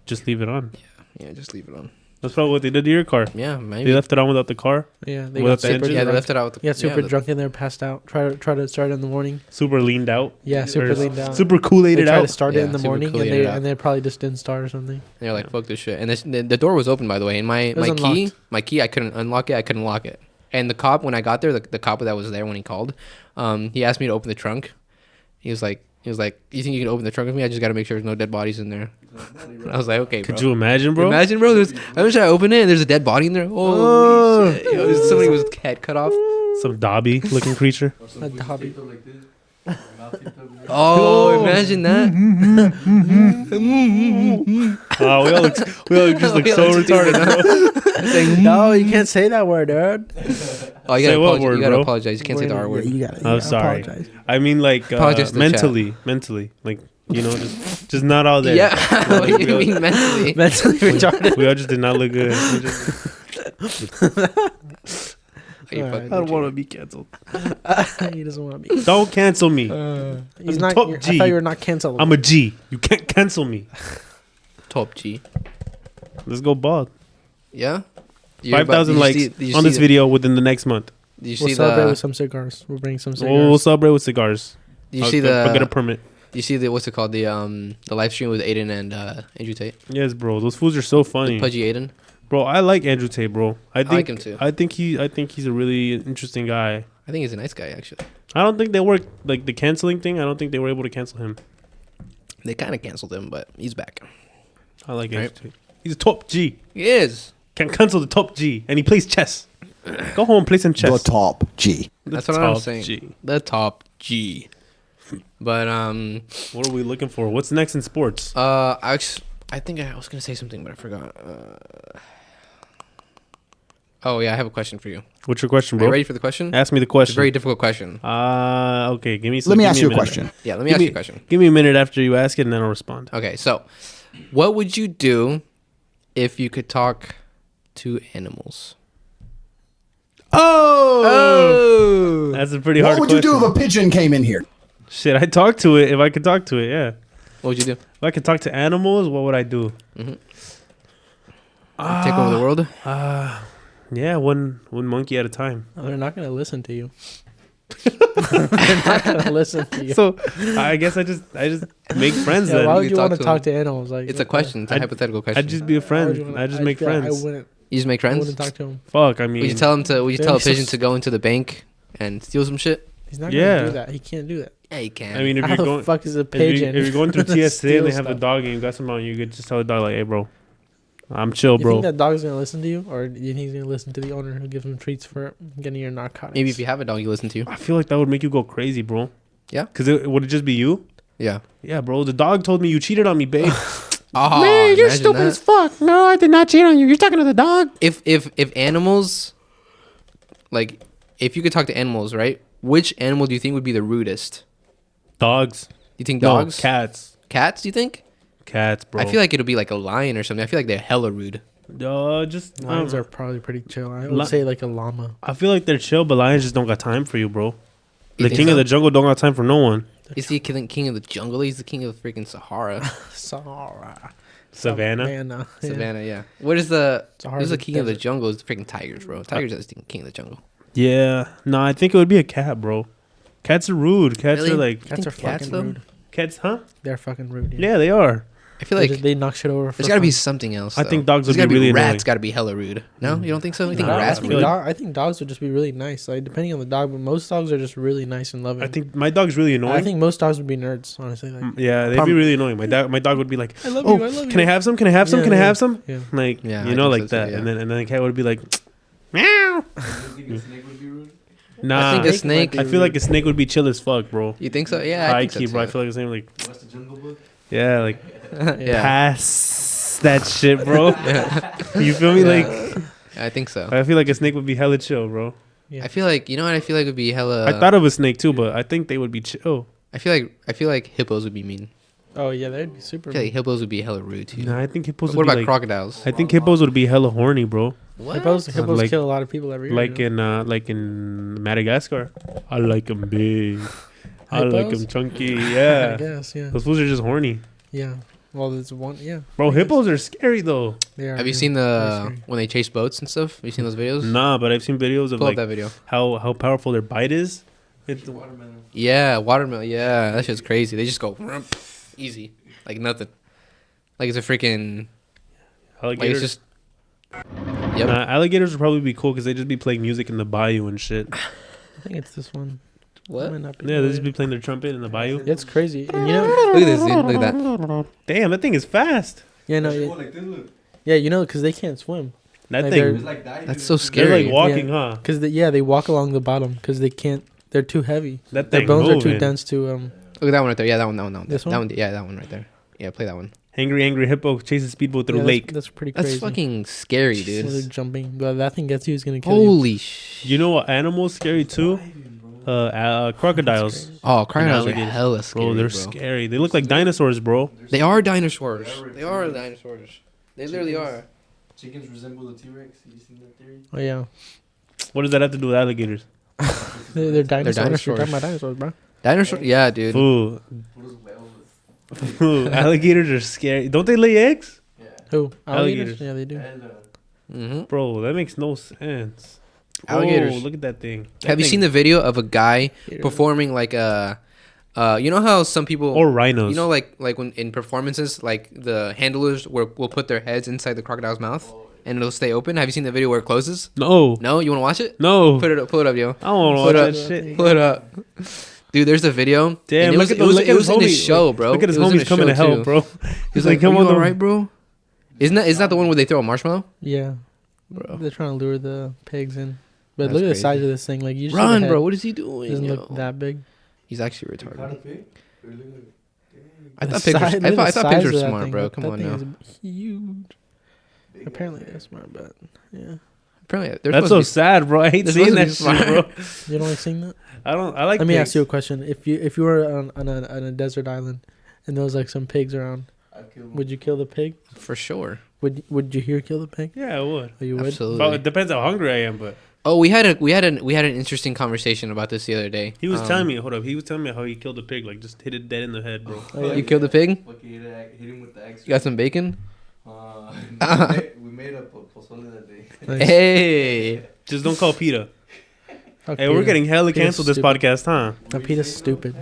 Just leave it on. Yeah, just leave it on. That's probably what they did to your car. Yeah, maybe. They left it on without the car. Yeah, they Without got the super engine? Yeah, they drunk. left it out with the. Yeah, super the- drunk in there, passed out. Try to start it in the morning. Super leaned out. Yeah, super Or leaned out. Super They Kool-Aided tried to out. start it Yeah, in the super morning, and Kool-Aided they out. and they probably just didn't start or something. They're like, fuck this shit. And the door was open, by the way. And my was my key, I couldn't unlock it. I couldn't lock it. And the cop, when I got there, the cop that was there when he called, he asked me to open the trunk. He was like, you think you can open the trunk with me? I just got to make sure there's no dead bodies in there. And I was like, okay, bro. Could you imagine, bro? Imagine, bro. I wish I opened it and there's a dead body in there. Holy shit. Yo, somebody was head cut off. Some Dobby looking creature. Or some A pussy hobby. taped up like this. Mouth taped up like Oh, imagine that. Oh, we all just look We so all look retarded, stupid, bro. No, you can't say that word, dude. Oh, you Say gotta what apologize. word, You gotta bro? apologize. You can't say the R word. You gotta I'm sorry. apologize. I mean, like, Apologize to the mentally. Like, you know, just not all there. Yeah. What do We you all- mean mentally? Mentally retarded. We all just did not look good. We just, Are you Alright. fucking I don't want to be canceled. He doesn't want to be. Don't cancel me. He's I'm not. top I G. thought you were not canceled. I'm a G. You can't cancel me. top G? Let's go bald. Yeah. 5,000 likes on this video within the next month. Did you We'll see celebrate the? with some cigars. We'll bring some We'll cigars. celebrate with cigars. Did you I'll see I'll get a the? permit. You see the what's it called? The live stream with Aiden and Andrew Tate. Yes, bro. Those fools are so The funny. pudgy Aiden. Bro, I like Andrew Tate, bro. I like him too. I think he's a really interesting guy. I think he's a nice guy actually. I don't think they worked like the canceling thing. I don't think they were able to cancel him. They kind of canceled him, but he's back. I like Right. Andrew Tate. He's a top G. He is. Can cancel the top G, and he plays chess. Go home, play some chess. The top G. The That's what I'm top saying. G. The top G. But What are we looking for? What's next in sports? I think I was gonna say something, but I forgot. Oh yeah, I have a question for you. What's your question, Are bro? you ready for the question? Ask me the It's a question. very difficult question. Okay. Give me. Let me give ask a you a minute. question. Yeah, let me Give ask me- you a question. Give me a minute after you ask it, and then I'll respond. Okay, so what would you do if you could talk to animals? Oh, that's a pretty hard What would you question. do if a pigeon came in here? Shit, I'd talk to it if I could talk to it. Yeah. What would you do? If I could talk to animals, what would I do? Take over the world? Yeah, one monkey at a time. Oh, they're not gonna listen to you. They're not gonna listen to you. So I guess I just make friends Yeah, then. why would You you talk want to to talk them. to animals? Like It's a question. It's a I'd- hypothetical question. I'd just be a friend. I just make friends. I wouldn't. You just make I friends? wouldn't talk to him. Fuck, I mean, Would you tell him to? Would you tell a They're so pigeon to go into the bank and steal some shit? He's not Yeah. gonna do that. He can't do that. Yeah, you can. I mean, if How you're the going, fuck is a if pigeon? you're going through gonna TSA and they steal have the stuff? dog and you got something on you, could just tell the dog like, "Hey, bro, I'm chill, You bro." think that dog's gonna listen to you, or do you think he's gonna listen to the owner who gives him treats for getting your narcotics? Maybe if you have a dog, you listen to you. I feel like that would make you go crazy, bro. Yeah? Because would it just be you? Yeah. Yeah, bro. The dog told me you cheated on me, babe. Oh, Man, you're imagine stupid that. as fuck. No, I did not cheat on you. You're talking to the dog. If animals, like, if you could talk to animals, right? Which animal do you think would be the rudest? Dogs. You think No, dogs? cats. Cats? Do you think? Cats, bro. I feel like it'll be like a lion or something. I feel like they're hella rude. Just Lions are probably pretty chill. I Li- would say like a llama. I feel like they're chill, but lions just don't got time for you, bro. You The think king so? of the jungle don't got time for no one. Is he king of the jungle? He's the king of the freaking Sahara. Sahara. Savannah. Savannah. Yeah. Savannah, yeah. What is the Sahara's who's the a king of the desert. jungle? Is the freaking tigers, bro. Tigers are the king of the jungle. Yeah. No, I think it would be a cat, bro. Cats are rude. Cats Really? are like Cats think are cats, fucking though? rude. cats, huh? They're fucking rude. Yeah, they are. I feel They like just- they knock shit over. For there's got to be fun. something else. I though. think dogs There's would be gotta really rats. annoying. Got to be hella rude. No, you don't think so? You think No, rats? I Would think, be I think dogs would just be really nice. Like depending on the dog, but most dogs are just really nice and loving. I think my dog's really annoying. I think most dogs would be nerds. Honestly, like Yeah, they'd be really annoying. My dog would be like, I love "Oh, you. I love can I you." have some? Can I have some? Yeah, Can I yeah. have some?" Yeah. Like, Yeah, you I know, think like so that. too, yeah. And then the cat would be like, "Meow." You think a snake would be rude? Nah, I think a snake. I feel like a snake would be chill as fuck, bro. You think so? Yeah, I High think so key, bro. I too. feel like the same. Like, What's the Jungle Book? yeah, like Yeah. pass that shit, bro. You feel me? Like, I think so. I feel like a snake would be hella chill, bro. Yeah. I feel like you know what I feel like would be hella. I thought of a snake too, but I think they would be chill. I feel like hippos would be mean. Oh yeah, they'd be super. I feel like hippos would be hella rude too. Nah, I think hippos What would be about like. crocodiles? I think hippos would be hella horny, bro. What? Hippos Like- kill a lot of people every year. Like you know? in Madagascar. I like them big. I like Hippos? them chunky. I Yeah. guess. Yeah. Those fools are just horny. Yeah. Well, there's one. Yeah. Bro, hippos are scary though. They are. Have you yeah. seen Very the scary. when they chase boats and stuff? Have you seen those videos? Nah, but I've seen videos of Pull up like that video. how powerful their bite is. It's, Watermelon. Yeah, watermelon. Yeah, that shit's crazy. They just go easy, like nothing. Like it's a freaking. Like alligators. it's just. Yep. Alligators would probably be cool because they just be playing music in the bayou and shit. I think it's this one. What? Might not be Yeah, they right. just be playing their trumpet in the bayou. It's crazy. And you know, Look at this, dude. Look at that. Damn, that thing is fast. yeah, no, Go yeah, like this, look. yeah, you know, because they can't swim. That Like, thing, It's like that. That's so they're scary. like walking, huh? Because they walk along the bottom because they can't. They're too heavy. That Their thing bones are too moving. dense to Look at that one right there. Yeah, that one. This That one? one. Yeah, that one right there. Yeah, play that one. Angry hippo chases speedboat through yeah, lake. That's pretty That's crazy. fucking scary, So they're dude. jumping, but that thing gets you, is gonna kill you. Holy shit. You know what animal's scary too? Crocodiles. Oh, crocodiles are alligators. hella scary, Bro, they're scary. They look like dinosaurs, bro. They are dinosaurs. They are They are dinosaurs. They literally are. Chickens resemble the T-Rex. You seen that theory? Oh yeah, What does that have to do with alligators? they're dinosaurs. You're dinosaurs. talking about dinosaurs, bro. Dinosaur? Yeah, dude. Fool. What is whales? Fool. Alligators are scary. Don't they lay eggs? Yeah. Who? Alligators. Yeah, they do. And Mm-hmm. Bro, that makes no sense. Alligators. Oh, look at that thing. Have you seen the video of a guy performing like a, you know how some people, Or rhinos. you know, like when in performances, like the handlers will put their heads inside the crocodile's mouth and it'll stay open. Have you seen the video where it closes? No. No, you want to watch it? No. Pull it up, yo. I don't want to Put watch up. that shit. Pull it up, dude. There's the video. Damn, and it look was, at it was, look it at was his in homie. his show, bro. Look at his It was in homies coming to show, help, too. bro. He's like, like, come "Are on, you though." alright, bro? Isn't that the one where they throw a marshmallow? Yeah, Bro. they're trying to lure the pigs in. But That's look at the crazy. size of this thing. Like you just see the Run, head. bro. What is he It doing? doesn't yo? look that big. He's actually caught a retarded. pig? Or look at- I The thought pigs were, size- I look at thought, I the thought pigs size were of that smart, thing. bro. That Come on thing now. is huge. Big Apparently ass. they're smart, but yeah. Apparently, they're That's supposed so to sad, bro. I hate they're seeing that supposed shit, to be bro. You don't like seeing that? I like Let me pigs. ask you a question. If you were on a desert island and there was like some pigs around, I'd kill would you kill the pig? be for sure. Would Jahir kill the pig? Yeah, I would. Oh, you would? Absolutely. But it depends how hungry I am, but Oh, we had an interesting conversation about this the other day. he was telling me, hold up, he was telling me how he killed a pig, like just hit it dead in the head, bro. Oh, yeah. You killed the pig. Fucking hit him with the axe. You got some bacon. We made a pozole that day. Nice. Hey, Just don't call PETA. Fuck Hey, we're Peter. getting hella Peter's canceled this stupid. podcast, huh? No, Peter's stupid.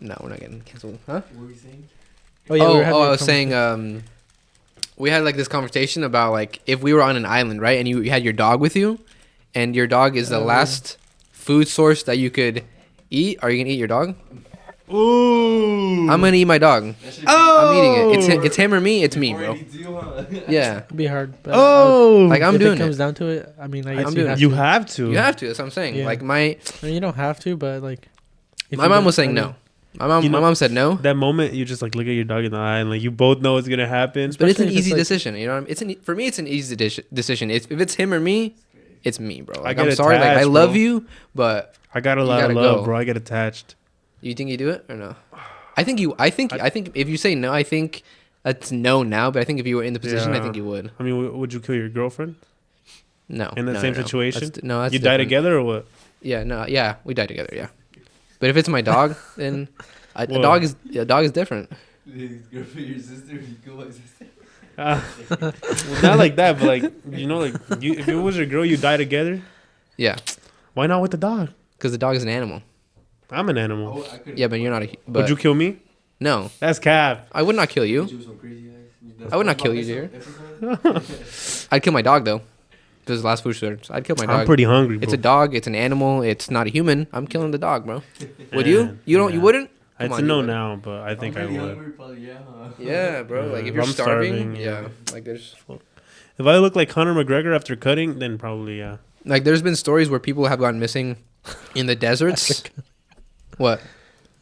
no, we're not getting canceled, huh? What were you saying? Oh yeah. we were having I a was saying, conversation. we had like this conversation about like if we were on an island, right, and you had your dog with you, and your dog is the last food source that you could eat. Are you gonna eat your dog? Ooh. I'm gonna eat my dog. That shit I'm eating it. It's him or me. It's me, before bro. it eats you, huh? Yeah, It'd be hard. But Oh. like I'm if doing it comes it. down to it, I mean, I guess I'm you doing have it. You to. have to. You have to. That's what I'm saying. Yeah. Like my I mean, you don't have to, but like. if my you mom don't- was saying I mean, no. My You know- mom said no. That moment, you just like look at your dog in the eye, and like you both know it's gonna happen. But it's an Especially if it's easy like- decision, you know. What I mean? For me, it's an easy decision. If it's him or me, it's me, bro. Like get I'm sorry, like I attached, love bro. you, but I got a You lot of gotta love, go. bro. I get attached. you think you do it or no? I think if you say no, I think that's no now. But I think if you were in the position, I Yeah. think you would. I mean, would you kill your girlfriend No. in that no, same no, no. situation? That's You die different. together or what? Yeah, no, yeah, we die together. Yeah, but if it's my dog, then a Whoa. dog is different. His girlfriend, your sister, you kill my sister. Well, not like that, but like you know, like if it was your girl, you die together. Yeah, Why not with the dog? because the dog is an animal. I'm an animal. Oh, I couldn't. Yeah, but you're not a. But Would you kill me? No, That's cap. I would not kill you. She was so crazy, guys. I would not kill you, dear. Episode? I'd kill my dog though. This is the last food source. I'd kill my dog. I'm pretty hungry, bro. It's a dog. It's an animal. It's not a human. I'm killing the dog, bro. Would you? Man, You don't. You yeah. wouldn't? It's Come a on, no you would. now, but I think I I'm really would. hungry, probably, yeah, huh? Yeah, bro. Like Yeah, if you're I'm starving, starving, yeah. yeah. Like there's If I look like Connor McGregor after cutting, then probably yeah. like there's been stories where people have gone missing in the deserts. What?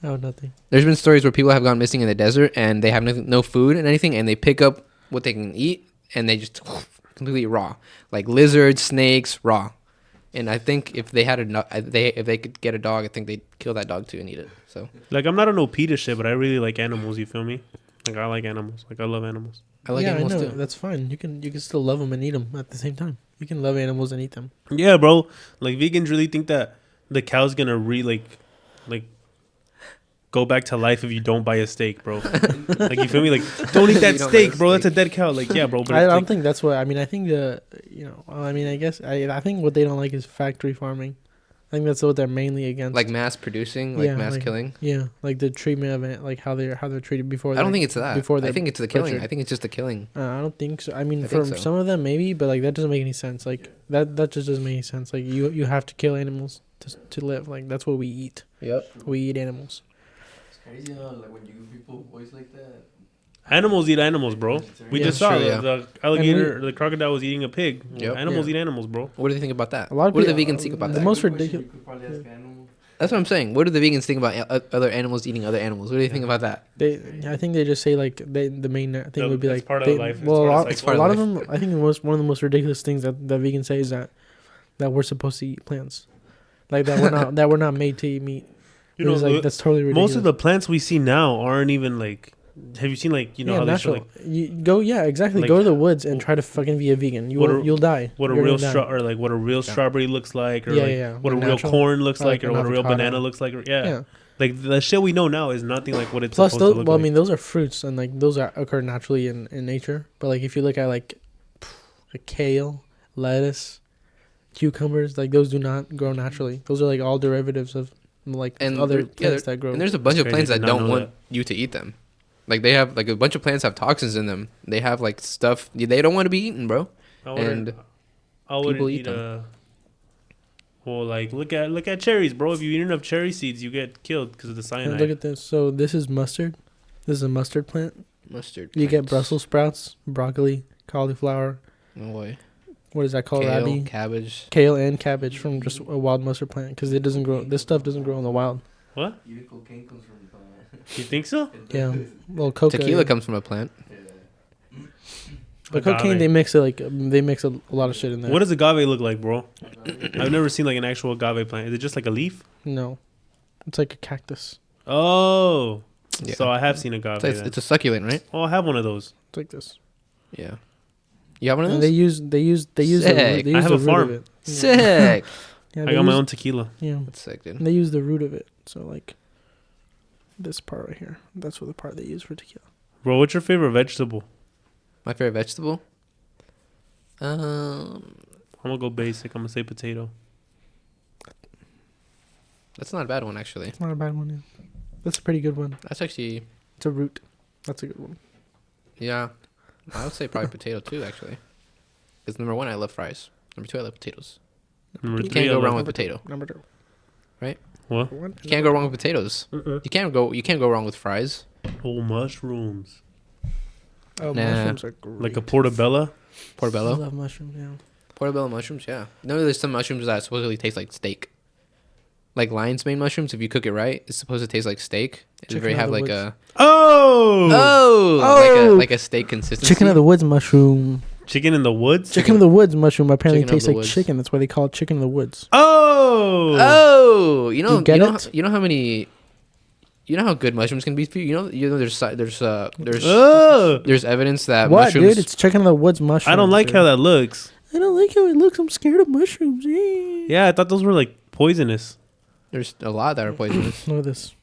Oh, nothing. There's been stories where people have gone missing in the desert and they have no food and anything, and they pick up what they can eat and they just completely raw, like lizards, snakes, raw. And I think if they had if they could get a dog, I think they'd kill that dog too and eat it. So Like I'm not a no PETA shit, but I really like animals. You feel me? Like I like animals. Like I love animals. I like yeah, animals I know. too. That's fine. You can still love them and eat them at the same time. You can love animals and eat them. Yeah, bro. Like vegans really think that the cow's gonna like go back to life if you don't buy a steak, bro. Like, you feel me? Like, don't eat that You don't steak, buy a bro. That's a steak. dead cow. Like, yeah, bro. But I it's don't like, think that's what I mean. I think I guess I think what they don't like is factory farming. I think that's what they're mainly against. Like mass producing, like mass killing. Yeah, like the treatment of it, like how they're treated before. I don't think it's that. Before I think it's the killing. butchered. I think it's just the killing. I don't think so. I mean, I for think so. some of them maybe, but like that doesn't make any sense. Like that just doesn't make any sense. Like you have to kill animals to live. Like that's what we eat. Yep. We eat animals. It's crazy how like when you give people a voice like that. animals eat animals, bro. We Yeah, just saw true, yeah. the alligator, the crocodile was eating a pig. Yep. Animals Yeah. eat animals, bro. What do they think about that? A lot of what do the people- vegans think about the that? most Good question ridiculous- You could probably ask animals. That's what I'm saying. What do the vegans think about other animals eating other animals? What do you think about that? I think they just say like the main thing would be It's like part of they, life. It's well, part of It's a part of lot of life. them. I think one of the most ridiculous things that vegans say is that we're supposed to eat plants, like that we're not made to eat meat. You know, Like that's totally ridiculous. most of the plants we see now aren't even like. Have you seen like how they show natural. like You go exactly. like- go to the woods and try to fucking be a vegan. You'll die. what a You're real gonna die. what a real strawberry looks like, or Yeah, like yeah. what a Or real natural. corn looks Or like, like or an what a real avocado. banana looks like. Yeah. Yeah. Like the shit we know now is nothing like what it's Plus, supposed those, to look well, like. I mean, those are fruits, and like those occur naturally in nature. But like if you look at like kale, lettuce, cucumbers, like those do not grow naturally. Those are like all derivatives of like other plants that grow. And there's a bunch of Crazy, plants I that did not don't know want you to eat them. Like they have like a bunch of plants have toxins in them. They have like stuff they don't want to be eaten, bro. I wouldn't- and I wouldn't people eat eat them. well, like look at cherries, bro. If you eat enough cherry seeds, you get killed because of the And cyanide. look at this. So this is mustard. This is a mustard plant. Mustard. You get plants. Brussels sprouts, broccoli, cauliflower. No way. What is that called? Kale, Rabi? cabbage. Kale and cabbage from just a wild mustard plant because it doesn't grow. This stuff doesn't grow in the wild. What? Even cocaine comes from. You think so? Yeah. Well, coca. Tequila comes from a plant. But cocaine, Agave. they mix it like they mix a lot of shit in there. What does agave look like, bro? I've never seen like an actual agave plant. Is it just like a leaf? No, it's like a cactus. Oh, Yeah. so I have seen agave. It's, then. it's a succulent, right? Oh, I have one of those. It's like this. Yeah. You have one of And those? they use the Sick. they I use have the a root farm. of it. Yeah. Sick. Yeah, I they got my use- own tequila. Yeah, That's sick, dude. and they use the root of it. So like this part right here. That's what the part they use for tequila. Bro, what's your favorite vegetable? My favorite vegetable? I'm gonna go basic. I'm gonna say potato. That's not a bad one, actually. It's not a bad one. Yeah. That's a pretty good one. That's actually, It's a root. That's a good one. yeah. I would say probably potato, too, actually. Because number one, I love fries. Number two, I love potatoes. Number You three, can't I go love- wrong with potato. Number two. What? One. You can't go wrong with potatoes. You can't go wrong with fries. Oh, mushrooms. Oh, Nah. mushrooms are great. Like a portobello. I Portobello. love mushrooms. Yeah. Portobello mushrooms, yeah. No, there's some mushrooms that supposedly taste like steak. Like lion's mane mushrooms, if you cook it right, it's supposed to taste like steak. And Chicken they of have the like woods. a Oh! like a steak consistency. Chicken of the woods mushroom. Chicken in the woods. Chicken of the woods mushroom apparently Chicken of tastes the like woods. chicken. That's why they call it chicken of the woods. Oh. Oh, you know, You get know, it? you know how many, you know how good mushrooms can be for you. You know, there's Ugh. there's evidence that What, mushrooms. dude? It's chicken of the woods mushroom. I don't like how that looks. I don't like how it looks. I'm scared of mushrooms. Eh. Yeah, I thought those were like poisonous. There's a lot that are poisonous. Look at this.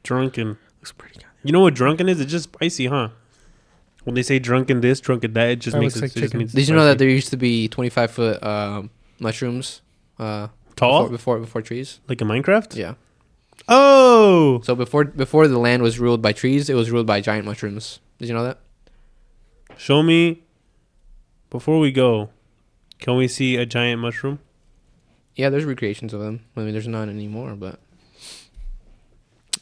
Drunken. Looks pretty good. You know what drunken is? It's just spicy, huh? When they say drunken this, drunken that, it just That makes looks it. like It just chicken. means Did you know that spicy. there used to be 25-foot mushrooms? Tall? before trees. Like in Minecraft? Yeah. Oh. So before the land was ruled by trees, it was ruled by giant mushrooms. Did you know that? Show me. Before we go, can we see a giant mushroom? Yeah, there's recreations of them. I mean, there's none anymore, but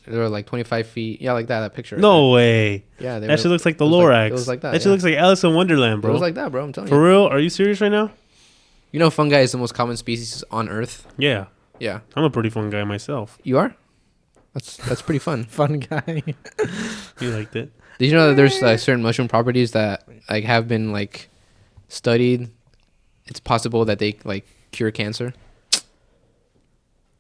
they're like 25 feet. Yeah, like that picture. right No way. there. Yeah, they That were- shit looks like the it was Lorax. it was like that. That shit yeah. looks like Alice in Wonderland, It bro. was like that, bro. I'm telling For you. real? Are you serious right now? You know, fungi is the most common species on Earth. Yeah. Yeah, I'm a pretty fun guy myself. you are. That's pretty fun. Fun guy. Oh, You liked it. Did you know that there's certain mushroom properties that like have been like studied? It's possible that they like cure cancer.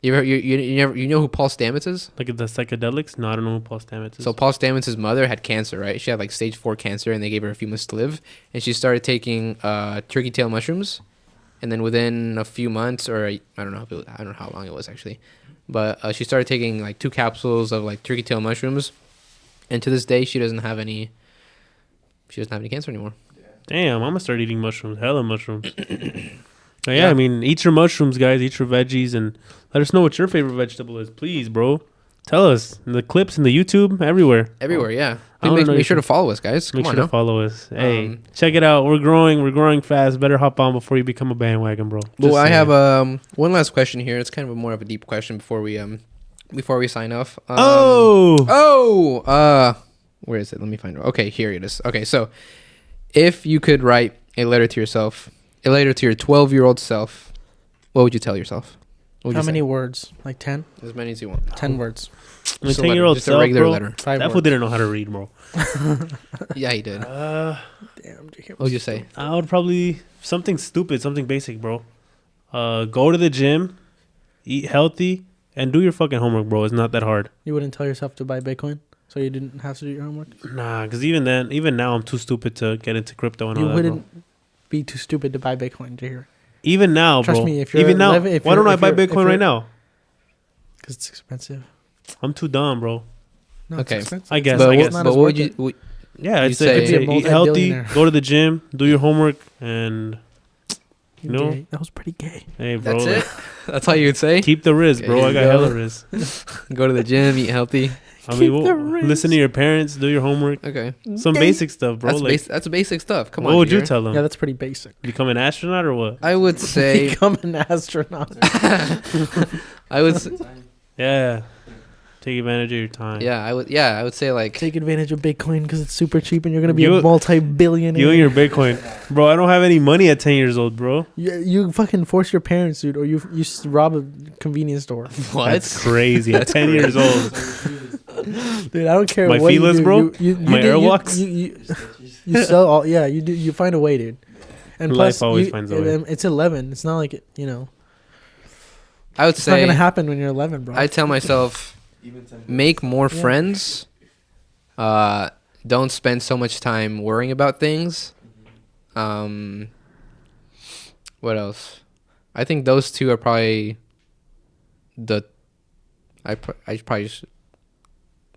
You know who Paul Stamets is? Like the psychedelics? No, I don't know who Paul Stamets is. So Paul Stamets' mother had cancer, right? She had like stage 4 cancer, and they gave her a few months to live. And she started taking turkey tail mushrooms, and then within a few months, or I don't know how long it was actually, but she started taking like 2 capsules of like turkey tail mushrooms, and to this day she doesn't have any cancer anymore. Damn, I'm gonna start eating mushrooms. Hella mushrooms. So yeah, I mean, eat your mushrooms, guys. Eat your veggies, and let us know what your favorite vegetable is, please, bro. Tell us in the clips in the YouTube, everywhere. Yeah. I wanna know Make sure to follow us, guys. Make sure to follow us. Hey, check it out. We're growing fast. Better hop on before you become a bandwagon, bro. Well, I have one last question here. It's kind of more of a deep question before we sign off. Where is it? Let me find it. Okay, here it is. Okay, so if you could write a letter to yourself, a letter to your 12-year-old self, what would you tell yourself? How many words? Like 10? As many as you want. 10 words. My 10-year-old just self, a regular bro, letter. that fool didn't know how to read, bro. Yeah, he did. Damn, what would you say? I would probably something stupid, something basic, bro. Go to the gym, eat healthy, and do your fucking homework, bro. It's not that hard. You wouldn't tell yourself to buy Bitcoin, so you didn't have to do your homework? Nah, because even now, I'm too stupid to get into crypto and all that, bro. You wouldn't be too stupid to buy Bitcoin, Jahir. Even now, Trust bro. me, if you're even now, 11, why don't I buy Bitcoin right now? Because it's expensive. I'm too dumb, bro. No, Okay. it's expensive. I guess. But, I guess. what would you? Yeah, I'd You say say- eat healthy, go to the gym, do your homework, and you know, Gay. That was pretty gay. hey, bro, That's like, it. That's all you would say. keep the risk, bro. Okay, I got go. hella risk. Go to the gym, eat healthy. I mean, Keep the risk. listen to your parents, do your homework, Okay, some basic stuff, bro. that's basic stuff. Come what on. would you Jahir. tell them? Yeah, that's pretty basic. Become an astronaut or what? I would say. Become an astronaut. I would. Yeah, take advantage of your time. Yeah, I would. Yeah, I would say like. Take advantage of Bitcoin because it's super cheap and you're gonna be You- a multi-billionaire. You and your Bitcoin, bro. I don't have any money at 10 years old, bro. You fucking force your parents, dude, or you rob a convenience store. What? That's crazy. At 10 years old, Dude, I don't care My what you feelers, do. bro? You My do- Airwalks? You sell all. Yeah, you do. You find a way, dude. And Life plus, always finds a way. It's 11. It's not like you know. I would It's not say. gonna happen when you're 11, bro. I tell myself, Even 10 make more Yeah. friends. Don't spend so much time worrying about things. What else? I think those two are probably the. I probably should.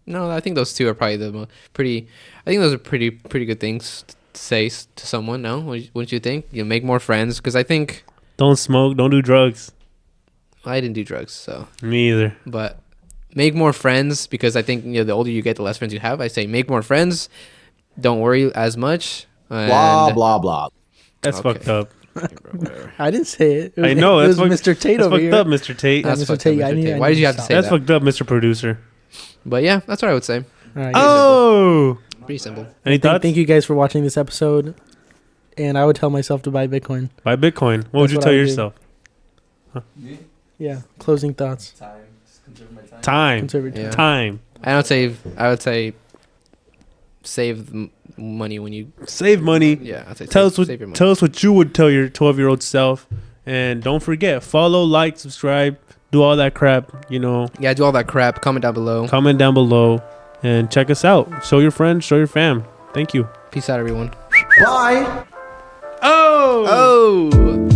No, I think those two are probably the pretty. I think those are pretty good things to say to someone. No, wouldn't you think? You make more friends because I think don't smoke, don't do drugs. I didn't do drugs, so. Me either. But make more friends because I think the older you get, the less friends you have. I say make more friends. Don't worry as much. Blah, blah, blah. That's Okay. fucked up. I didn't say it. I know. It That's was Mr. Tate That's over fucked here. up, Mr. Tate. That's That's Mr. fucked Tate. up, I Mr. need- Tate. I Why need did you to have to stop. say That's that? fucked up, Mr. Producer. But yeah, that's what I would say. All right. Oh, Pretty simple. any thoughts? Thank you guys for watching this episode. And I would tell myself to buy Bitcoin. Buy Bitcoin. What would That's you what tell I would do. yourself? Me? Yeah. Closing thoughts. Time. Just conserve my time. Time. Conserve your time. Yeah. Time. I would say save the money when you. Save money. Yeah, I'd say Tell save your us money. tell us what you would tell your 12-year-old self, and don't forget, follow, like, subscribe, do all that crap. You know, Yeah, do all that crap. Comment down below. comment down below, and check us out. Show your friends, show your fam. Thank you. Peace out, everyone. Bye. Oh. Oh.